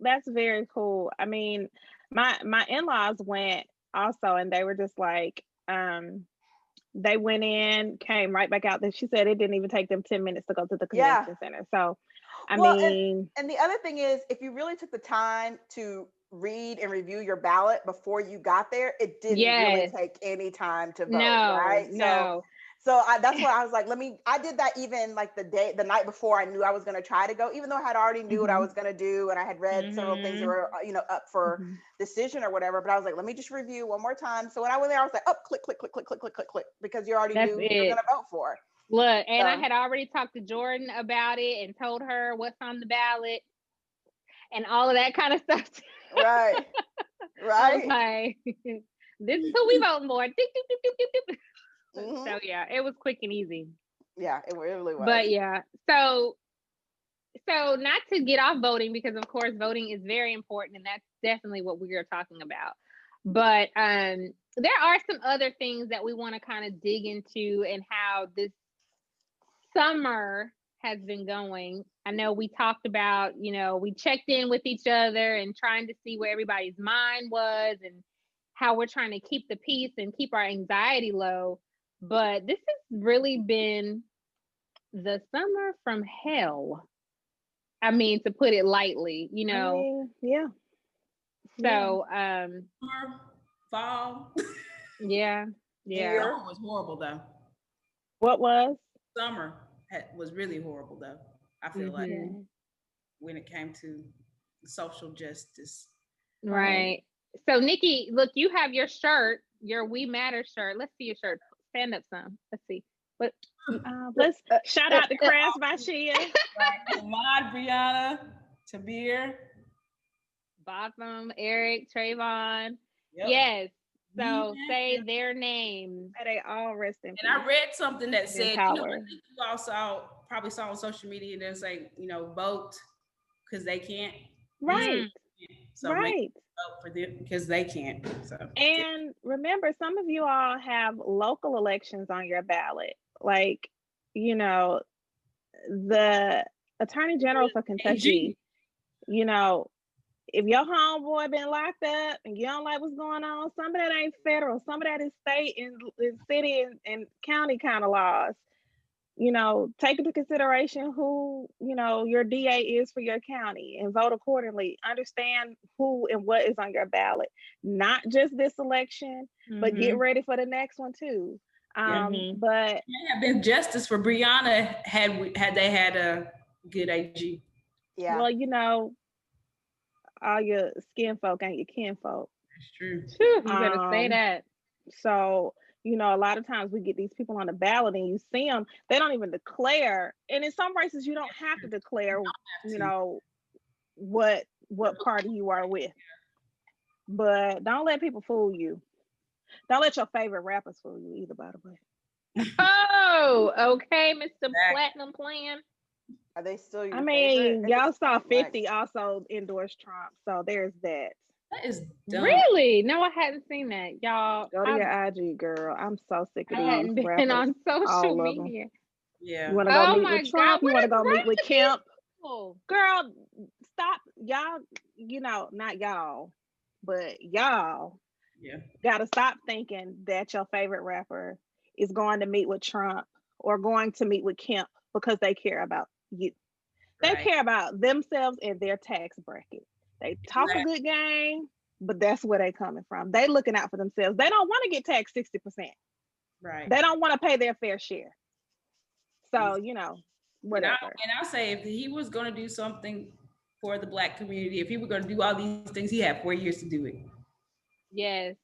that's very cool. I mean, my in-laws went also, and they were just like, they went in, came right back out. She said it didn't even take them 10 minutes to go to the convention center. So, I mean, and the other thing is, if you really took the time to read and review your ballot before you got there, it didn't really take any time to vote, right? No. So that's why I was like, I did that even like the night before I knew I was going to try to go, even though I had already knew what I was going to do. And I had read several things that were, up for decision or whatever, but I was like, let me just review one more time. So when I went there, I was like, oh, click, click, click, click, click, click, click, click, because you already knew who you're going to vote for. Look, and I had already talked to Jordan about it and told her what's on the ballot and all of that kind of stuff. Right. I was like, this is who we voting for. So yeah, it was quick and easy. Yeah, it really was. But yeah, so not to get off voting, because of course voting is very important, and that's definitely what we are talking about. But there are some other things that we want to kind of dig into, and how this summer has been going. I know we talked about, we checked in with each other and trying to see where everybody's mind was and how we're trying to keep the peace and keep our anxiety low. But this has really been the summer from hell. I mean, to put it lightly, yeah. So, fall. Yeah. Summer was horrible though. What was? Summer was really horrible though. I feel like when it came to social justice. Right. So Nikki, look, you have your shirt, your We Matter shirt. Let's see your shirt. Stand up some. Let's see. Let's shout out to Crafts by Shia. Ahmad, Brianna, Tabir, Botham, Eric, Trayvon. Yep. Yes. So say their names. They all rest in peace. And I read something that said, you also probably saw on social media, and they're saying, vote because they can't. Right. So right. Vote for them because they can't. So. And remember, some of you all have local elections on your ballot. Like, the Attorney General for Kentucky, if your homeboy been locked up and you don't like what's going on, some of that ain't federal, some of that is state and city and county kind of laws. Take into consideration who, your DA is for your county and vote accordingly. Understand who and what is on your ballot, not just this election, but get ready for the next one too. But it have been justice for Brianna had they had a good AG. Yeah. Well, all your skin folk ain't your kin folk. That's true. You better say that. So, You know, a lot of times we get these people on the ballot and you see them, they don't even declare. And in some races, you don't have to declare, you know, what party you are with. But don't let people fool you. Don't let your favorite rappers fool you either, by the way. Oh, okay, Mr. Platinum Plan. Are they still your I mean, favorite? y'all saw 50 also endorse Trump, so there's that. That is dumb. Really? No, I hadn't seen that, y'all. Go to your IG, girl. I'm so sick of I hadn't been rappers, on social media. Yeah. You want to go meet with Trump? You want to go meet with Kemp? Girl, stop. Y'all, you know, not y'all, but y'all gotta stop thinking that your favorite rapper is going to meet with Trump or going to meet with Kemp because they care about you. They care about themselves and their tax bracket. They talk a good game, but that's where they coming from. They looking out for themselves. They don't want to get taxed 60%. Right. They don't want to pay their fair share. So, you know, whatever. And I'll say, if he was going to do something for the Black community, if he were going to do all these things, he had 4 years to do it. Yes.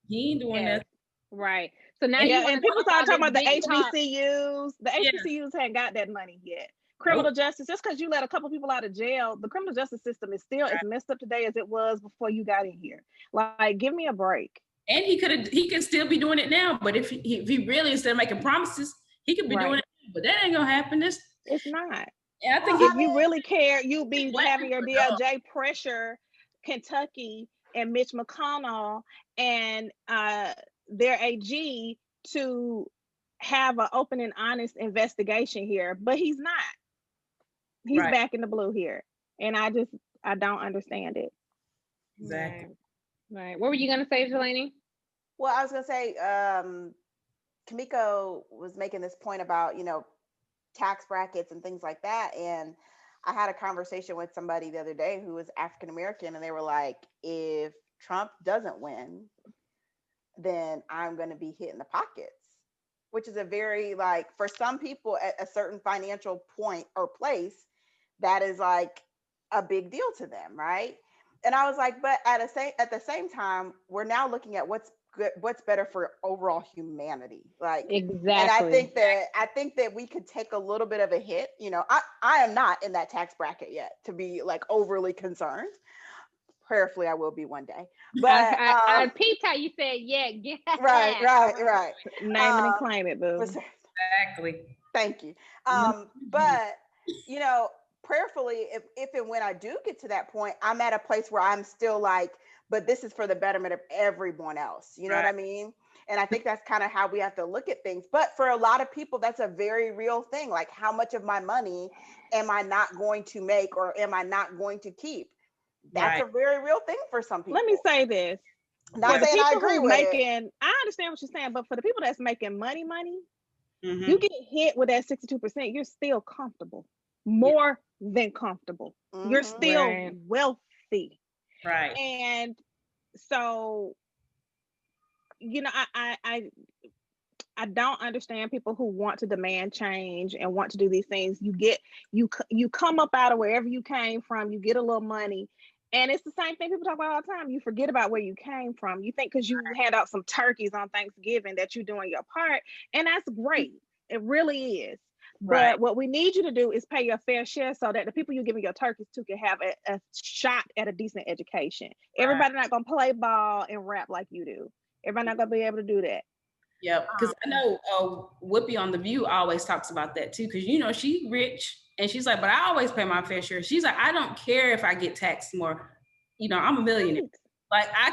He ain't doing that. Right. So now and people start talking about the HBCUs. The HBCUs haven't got that money yet. Criminal justice, just because you let a couple people out of jail, the criminal justice system is still as messed up today as it was before you got in here. Like, give me a break. And he could still be doing it now, but if he really, instead of making promises, he could be doing it, but that ain't gonna happen. It's not. And I think if you really care, you'd be having your DOJ pressure Kentucky and Mitch McConnell and their AG to have an open and honest investigation here, but he's not. He's back in the blue here, and I don't understand it. Exactly. Right. What were you gonna say, Jelani? Well, I was gonna say, Kamiko was making this point about, you know, tax brackets and things like that, and I had a conversation with somebody the other day who was African American, and they were like, if Trump doesn't win, then I'm going to be hit in the pockets, which is a very, like, for some people at a certain financial point or place, that is like a big deal to them, right? And I was like, but at the same time, we're now looking at what's good, what's better for overall humanity. Like, exactly. And I think that we could take a little bit of a hit. You know, I am not in that tax bracket yet to be like overly concerned. Prayerfully, I will be one day. But I peeped how you said, right. Name it and claim it, boo. Exactly. Thank you. But you know, prayerfully, if and when I do get to that point, I'm at a place where I'm still like, but this is for the betterment of everyone else. You know what I mean? And I think that's kind of how we have to look at things. But for a lot of people, that's a very real thing. Like, how much of my money am I not going to make, or am I not going to keep? That's a very real thing for some people. Let me say this. Not saying I agree with it. I understand what you're saying, but for the people that's making money, you get hit with that 62%, you're still comfortable. More than comfortable. You're still wealthy. Right. And so, you know, I don't understand people who want to demand change and want to do these things. You come up out of wherever you came from, you get a little money, and it's the same thing people talk about all the time. You forget about where you came from. You think because you hand out some turkeys on Thanksgiving that you're doing your part, and that's great. It really is. But what we need you to do is pay your fair share so that the people you're giving your turkeys to can have a shot at a decent education. Everybody not gonna play ball and rap like you do. Everybody not gonna be able to do that. Yeah, because I know Whoopi on The View always talks about that too. Because, you know, she's rich and she's like, but I always pay my fair share. She's like, I don't care if I get taxed more. You know, I'm a millionaire. Like, I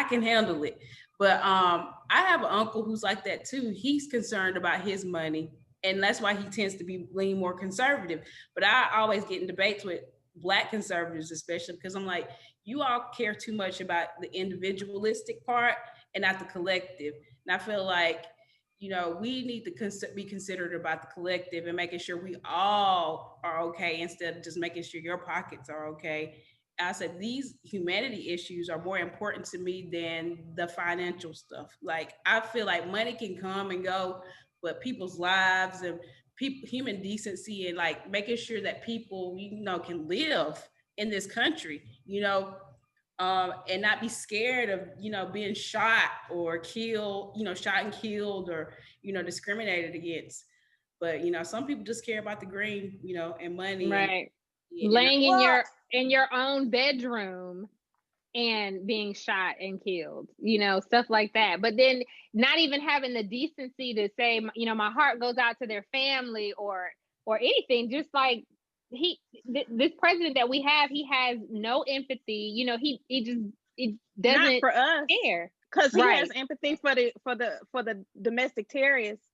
can handle it. But I have an uncle who's like that too. He's concerned about his money, and that's why he tends to be lean more conservative. But I always get in debates with Black conservatives, especially because I'm like, you all care too much about the individualistic part and not the collective. And I feel like, you know, we need to be considerate about the collective and making sure we all are okay instead of just making sure your pockets are okay. I said, these humanity issues are more important to me than the financial stuff. Like, I feel like money can come and go, but people's lives and human decency and like making sure that people, you know, can live in this country, you know, and not be scared of, being shot or killed, shot and killed or, discriminated against. But, some people just care about the green, and money. Right. And laying in your own bedroom and being shot and killed, stuff like that. But then not even having the decency to say, my heart goes out to their family or anything. Just like this president that we have, he has no empathy. It doesn't not for us care, because he has empathy for the domestic terrorists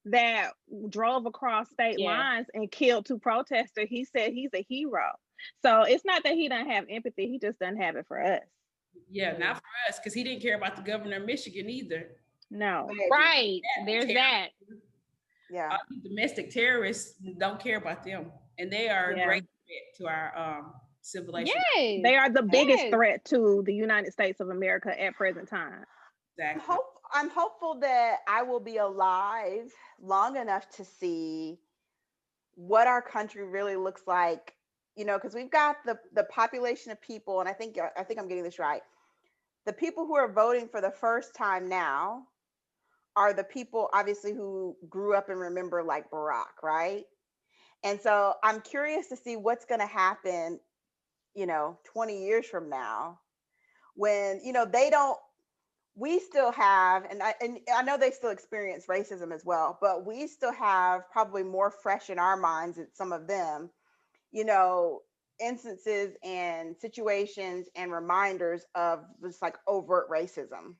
that drove across state lines and killed 2 protesters. He said he's a hero. So it's not that he doesn't have empathy, he just doesn't have it for us. Yeah, not for us, because he didn't care about the governor of Michigan either. No. Right. There's that. Yeah. Domestic terrorists don't care about them. And they are a great threat to our civilization. Yes. They are the biggest threat to the United States of America at present time. Exactly. I'm hopeful that I will be alive long enough to see what our country really looks like, because we've got the population of people, and I think I'm getting this right. The people who are voting for the first time now are the people obviously who grew up and remember like Barack, right? And so I'm curious to see what's going to happen, 20 years from now when, we still have, and I know they still experience racism as well, but we still have probably more fresh in our minds than some of them, instances and situations and reminders of this like overt racism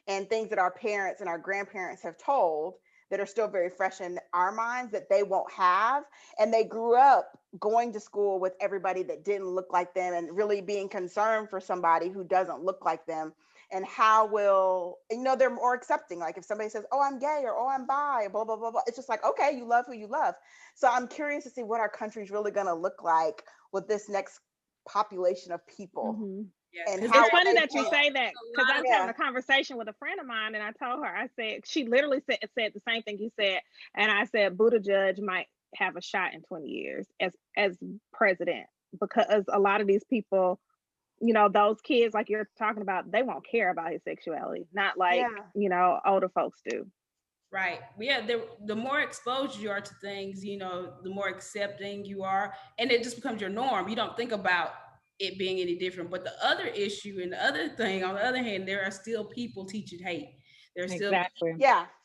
and things that our parents and our grandparents have told that are still very fresh in our minds that they won't have. And they grew up going to school with everybody that didn't look like them and really being concerned for somebody who doesn't look like them. And how will, they're more accepting. Like if somebody says, oh, I'm gay or oh, I'm bi, blah, blah, blah, blah. It's just like, okay, you love who you love. So I'm curious to see what our country's really going to look like with this next population of people. Mm-hmm. Yeah, and it's funny that you say that because I was having a conversation with a friend of mine and I told her, I said, she literally said the same thing you said. And I said, Buttigieg might have a shot in 20 years as president because a lot of these people, those kids like you're talking about, they won't care about his sexuality, not like, older folks do. Right. Yeah. The more exposed you are to things, the more accepting you are. And it just becomes your norm. You don't think about it being any different. But the other issue and the other thing, on the other hand, there are still people teaching hate. There's still people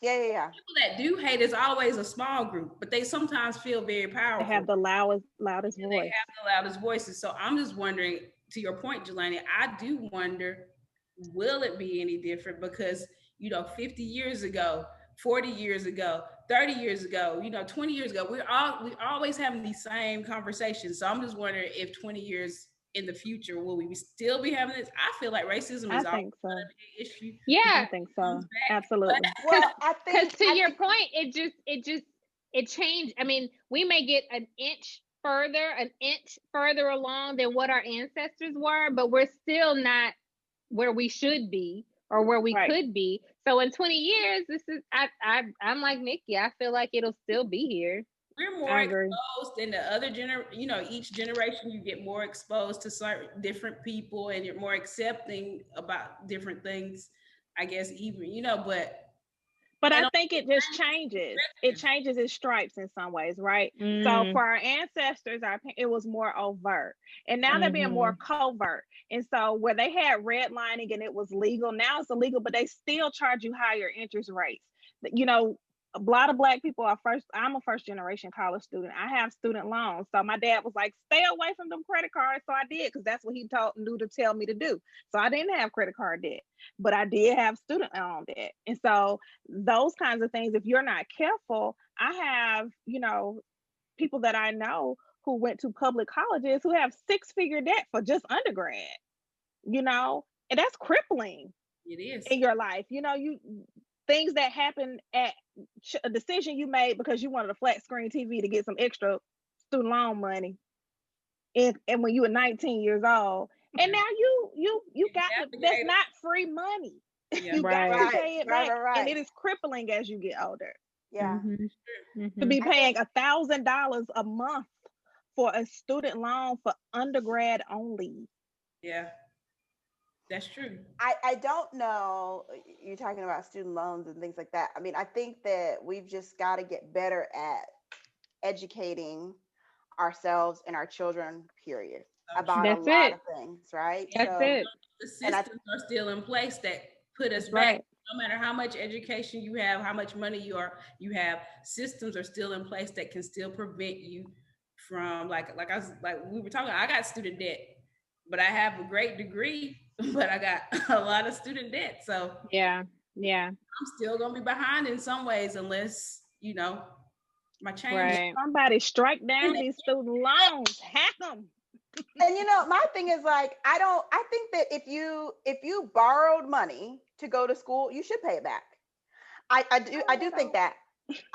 that do hate is always a small group, but they sometimes feel very powerful. They have the loudest voice. They have the loudest voices. So I'm just wondering, to your point, Jelani, I do wonder, will it be any different? Because 50 years ago, 40 years ago, 30 years ago, 20 years ago, we're always having these same conversations. So I'm just wondering if 20 years in the future, will we still be having this? I feel like racism is always an issue. Yeah, I think so. Absolutely. Well, I think to your point, it changed. I mean, we may get an inch further along than what our ancestors were, but we're still not where we should be or where we could be. So in 20 years, I'm like Nikki. I feel like it'll still be here. We're more exposed than the other each generation you get more exposed to certain different people and you're more accepting about different things, I guess, even, but I think it just changes. It changes its stripes in some ways, right? So for our ancestors, it was more overt. And now they're being more covert. And so where they had redlining and it was legal, now it's illegal, but they still charge you higher interest rates. A lot of Black people I'm a first generation college student. I have student loans. So my dad was like, stay away from them credit cards. So I did, because that's what he knew to tell me to do. So I didn't have credit card debt, but I did have student loan debt. And so those kinds of things, if you're not careful, I have, people that I know who went to public colleges who have 6-figure debt for just undergrad, and that's crippling. It is. In your life. Things that happen at a decision you made because you wanted a flat screen TV to get some extra student loan money, and when you were 19 years old, and now you got that's not free money. You got to pay it back, and it is crippling as you get older. Yeah, to be paying $1,000 a month for a student loan for undergrad only. Yeah. That's true. I don't know. You're talking about student loans and things like that. I mean, I think that we've just got to get better at educating ourselves and our children, period, about a lot of things, right? That's it. The systems are still in place that put us back. Right. No matter how much education you have, how much money you have, systems are still in place that can still prevent you from like we were talking. I got student debt, but I have a great degree, but I got a lot of student debt. So yeah, I'm still gonna be behind in some ways unless my change. Right. Somebody strike down these student loans, hack them. And my thing is like, I think that if you borrowed money to go to school, you should pay it back. I do think that.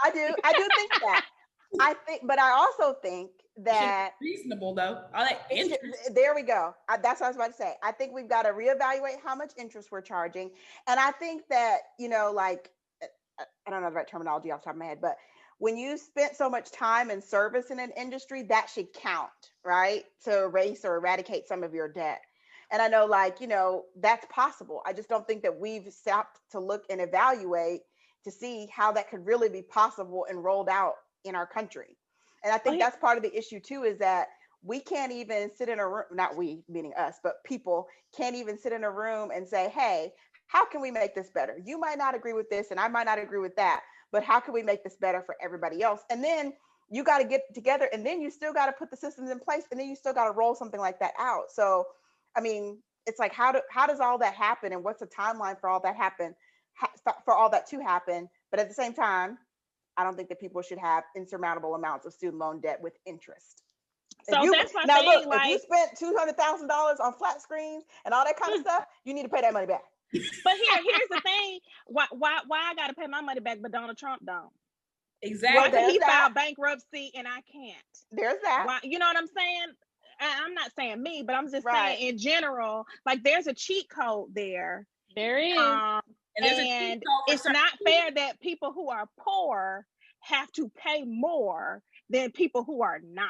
I do think that. But I also think that reasonable though. All that interest. There we go. That's what I was about to say. I think we've got to reevaluate how much interest we're charging. And I think that, like, I don't know the right terminology off the top of my head, but when you spent so much time and service in an industry, that should count, right? To erase or eradicate some of your debt. And I know, like, that's possible. I just don't think that we've stopped to look and evaluate to see how that could really be possible and rolled out in our country. And I think that's part of the issue too, is that we can't even sit in a room, not we, meaning us, but people can't even sit in a room and say, hey, how can we make this better? You might not agree with this and I might not agree with that, but how can we make this better for everybody else? And then you got to get together, and then you still got to put the systems in place, and then you still got to roll something like that out. So, I mean, it's like, how does all that happen, and what's the timeline for all that to happen? But at the same time, I don't think that people should have insurmountable amounts of student loan debt with interest. So that's my thing. Look, if you spent $200,000 on flat screens and all that kind of stuff, you need to pay that money back. But here's the thing: why I got to pay my money back, but Donald Trump don't? Exactly. Why he filed bankruptcy and I can't? There's that. Why, you know what I'm saying? I'm not saying me, but I'm just saying in general. Like, there's a cheat code there. There is. And it's not fair that people who are poor have to pay more than people who are not.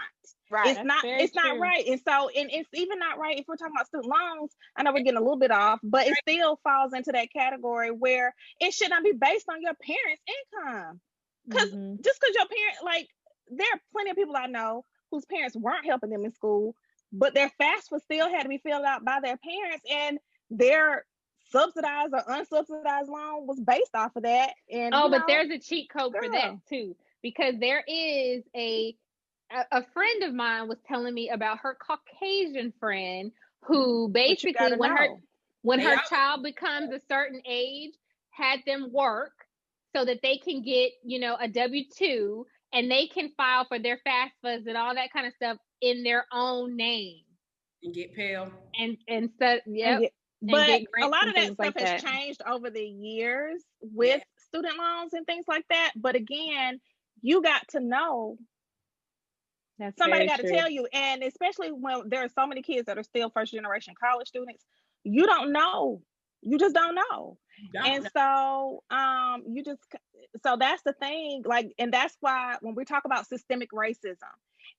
Right. It's not right. And so, and it's even not right if we're talking about student loans. I know we're getting a little bit off, but it still falls into that category where it should not be based on your parents' income. Because just because your parent, like, there are plenty of people I know whose parents weren't helping them in school, but their FAFSA still had to be filled out by their parents, and their subsidized or unsubsidized loan was based off of that. And but there's a cheat code for that too, because there is a friend of mine was telling me about her Caucasian friend who basically when her child becomes a certain age, had them work so that they can get, a W-2, and they can file for their FAFSAs and all that kind of stuff in their own name. And get Pell. And so, yeah. But a lot of that stuff has changed over the years with student loans and things like that. But again, you got to know. Somebody got to tell you. And especially when there are so many kids that are still first generation college students, you don't know. You just don't know. So that's the thing. Like, and that's why when we talk about systemic racism,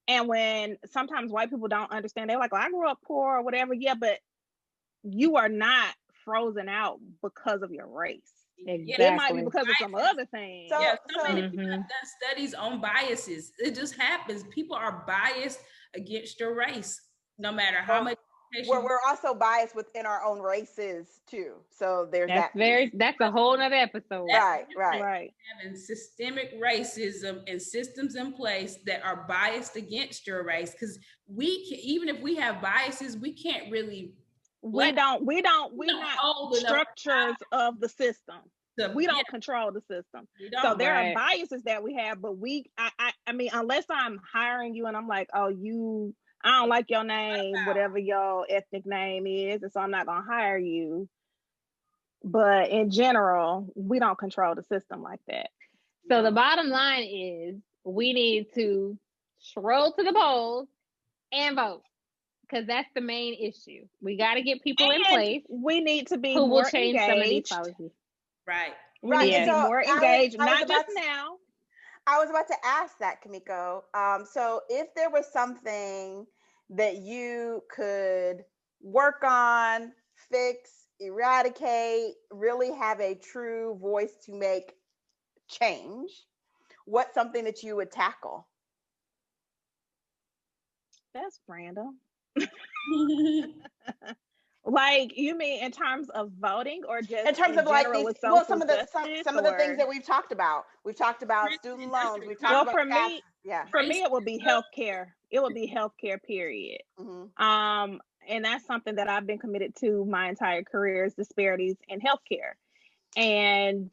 and when sometimes white people don't understand, they're like, well, I grew up poor or whatever. Yeah, but you are not frozen out because of your race. Exactly. It might be because of some other thing. So many people have done studies on biases. It just happens. People are biased against your race, no matter how much. We're also biased within our own races too. So that's a whole nother episode. Right. Having systemic racism and systems in place that are biased against your race, because even if we have biases, we can't really. We're not structures of the system. We don't control the system. So there are biases that we have, but I mean, unless I'm hiring you and I'm like, oh, I don't like your name, whatever your ethnic name is, and so I'm not gonna hire you. But in general, we don't control the system like that. So the bottom line is we need to stroll to the polls and vote. Because that's the main issue. We got to get people in place. We need to be who more will change engaged. some of these policies. Right. We need to be more engaged, not just now. I was about to ask that, Kimiko. So if there was something that you could work on, fix, eradicate, really have a true voice to make change, what's something that you would tackle? That's random. Like, you mean in terms of voting, or just in terms of like these, well, some of the things that we've talked about. We've talked about student loans. We've talked about taxes. For me, it would be healthcare. It would be healthcare, period. Mm-hmm. And that's something that I've been committed to my entire career, is disparities in healthcare. And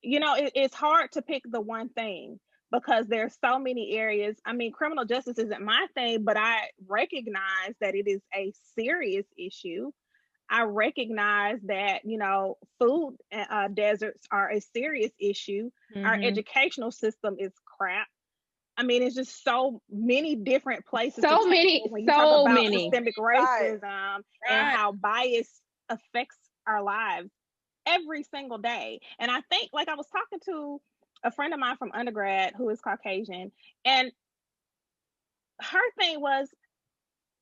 it's hard to pick the one thing, because there's so many areas. I mean, criminal justice isn't my thing, but I recognize that it is a serious issue. I recognize that, food deserts are a serious issue. Mm-hmm. Our educational system is crap. I mean, it's just so many different places. When you talk about systemic racism and how bias affects our lives every single day. And I think, like, I was talking to a friend of mine from undergrad who is Caucasian, and her thing was,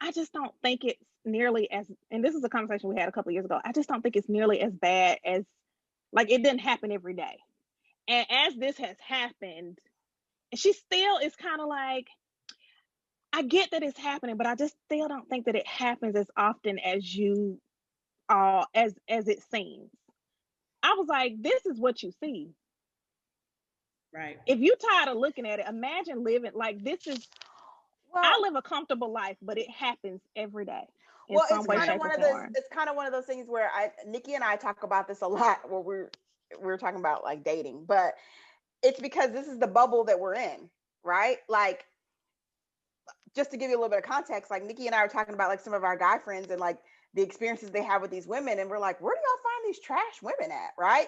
I just don't think it's nearly as, and this is a conversation we had a couple of years ago, I just don't think it's nearly as bad as, like, it didn't happen every day. And as this has happened, she still is kind of like, I get that it's happening, but I just still don't think that it happens as often as as it seems. I was like, this is what you see. Right. If you tired of looking at it, imagine living like this is. Well, I live a comfortable life, but it happens every day. Well, it's kind of one of those. It's kind of one of those things where Nikki and I talk about this a lot. Where we're talking about like dating, but it's because this is the bubble that we're in, right? Like, just to give you a little bit of context, like Nikki and I are talking about like some of our guy friends and like the experiences they have with these women, and we're like, where do y'all find these trash women at, right?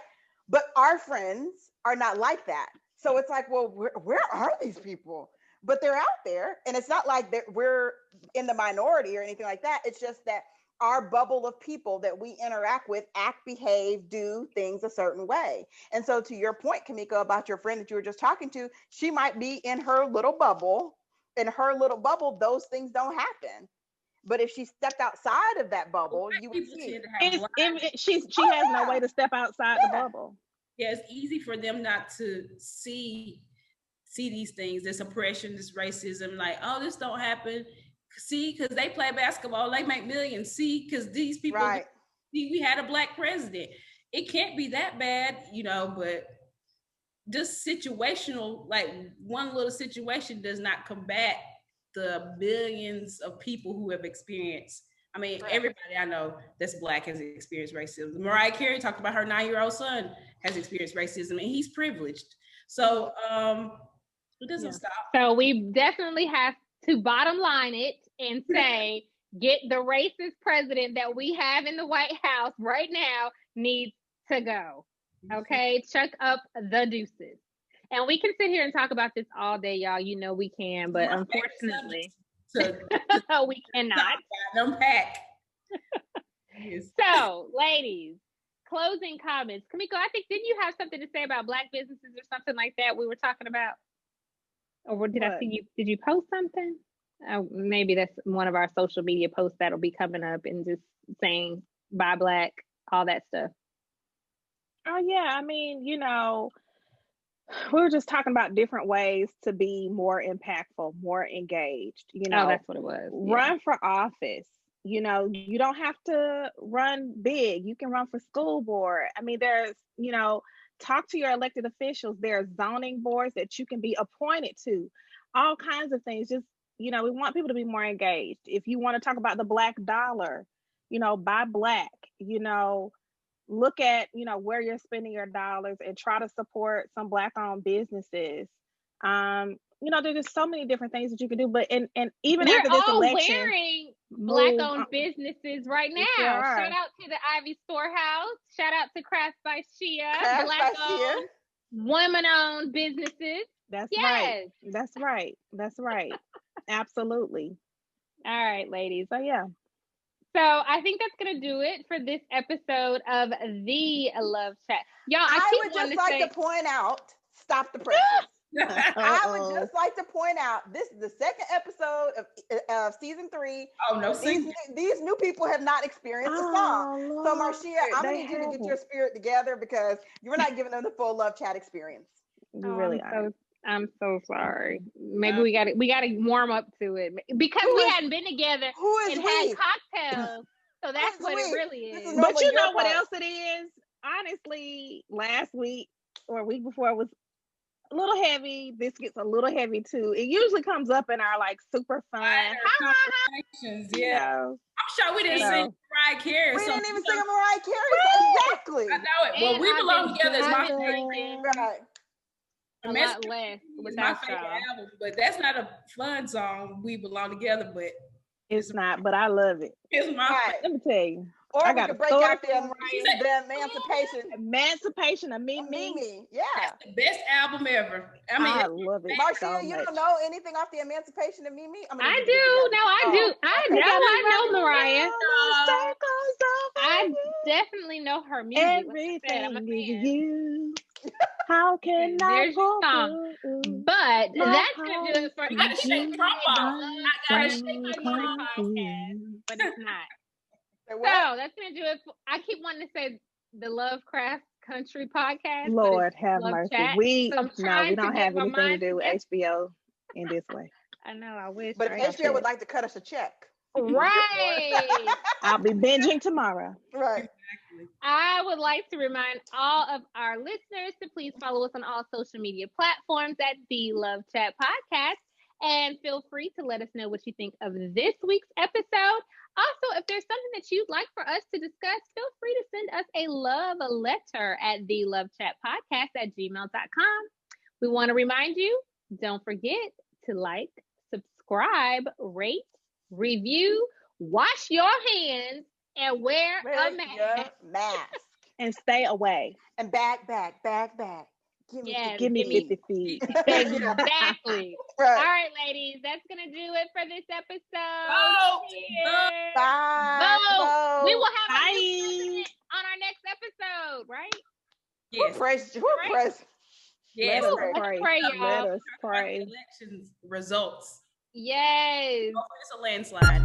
But our friends are not like that. So it's like, well, where are these people? But they're out there, and it's not like that we're in the minority or anything like that. It's just that our bubble of people that we interact with act, behave, do things a certain way. And so to your point, Kamiko, about your friend that you were just talking to, she might be in her little bubble. In her little bubble, those things don't happen. But if she stepped outside of that bubble, you would see. She has no way to step outside the bubble. Yeah, it's easy for them not to see these things, this oppression, this racism, like, oh, this don't happen. See, because they play basketball, they make millions. See, because these people, see, we had a Black president. It can't be that bad, but just situational, like one little situation does not combat the billions of people who have experienced. I mean, everybody I know that's Black has experienced racism. Mariah Carey talked about her 9-year-old son has experienced racism, and he's privileged. So it doesn't stop. So we definitely have to bottom line it and say, get the racist president that we have in the White House right now needs to go. Okay, chuck up the deuces. And we can sit here and talk about this all day, y'all. You know we can, but unfortunately, we cannot. Unpack. So, ladies, closing comments. Kamiko, I think, didn't you have something to say about Black businesses or something like that we were talking about? Or did I see you? Did you post something? Maybe that's one of our social media posts that'll be coming up and just saying buy Black, all that stuff. Oh yeah, I mean, we were just talking about different ways to be more impactful, more engaged. Oh, that's what it was. Run for office. You don't have to run big. You can run for school board. I mean, there's, talk to your elected officials. There are zoning boards that you can be appointed to. All kinds of things. Just, we want people to be more engaged. If you want to talk about the Black dollar, buy Black, look at, where you're spending your dollars and try to support some Black-owned businesses. There's just so many different things that you can do. But and even we're after this all election, wearing Black-owned businesses right now. Shout out to the Ivy Storehouse. Shout out to Crafts by Shia. Black-owned, women-owned businesses. That's right. That's right. That's right. Absolutely. All right, ladies. So yeah. So I think that's going to do it for this episode of the Love Chat. Y'all, I would just like to point out, stop the presses. I would just like to point out this is the second episode of season 3. Oh no, these new people have not experienced the song. Lord. So Marcia, I'm gonna need you to get your spirit together because you're not giving them the full Love Chat experience. You really are. I'm so sorry. Maybe we gotta warm up to it because we hadn't been together and had cocktails. So that's what it really is. But you know what else it is? Honestly, last week or a week before it was a little heavy. This gets a little heavy too. It usually comes up in our like super fun conversations. Yeah. I'm sure we didn't sing Mariah Carey. We didn't even sing Mariah Carey. Exactly. I know it. Well, We Belong Together is my favorite. Right. A lot less. It's my favorite album, but that's not a fun song. We Belong Together, but it's not. But I love it. It's my favorite. Let me tell you. Or I got to break out the Emancipation of Mimi. Yeah. That's the best album ever. I love it. Marcia, you don't know anything off the Emancipation of Mimi? I do. No, I do. I know Mariah. I definitely know her music. Everything is you. How can I song? But that's gonna do it for I shake drum off. I gotta shake my drum podcast, but it's not. So that's gonna do it. I keep wanting to say the Lovecraft Country podcast. Lord have mercy. We don't have anything to do with HBO in this way. I know. I wish. But if HBO would like to cut us a check, right? I'll be binging tomorrow. Right. I would like to remind all of our listeners to please follow us on all social media platforms at the Love Chat Podcast. And feel free to let us know what you think of this week's episode. Also, if there's something that you'd like for us to discuss, feel free to send us a love letter at thelovechatpodcast@gmail.com. We want to remind you, don't forget to like, subscribe, rate, review, wash your hands, and wear a mask. And stay away. And back. Give me 50 feet. Exactly. Right. All right, ladies, that's going to do it for this episode. Bye. We will have a new president on our next episode, right? Yes. We're pressed. Yes. Let us pray. Elections results. Yes. Hopefully it's a landslide.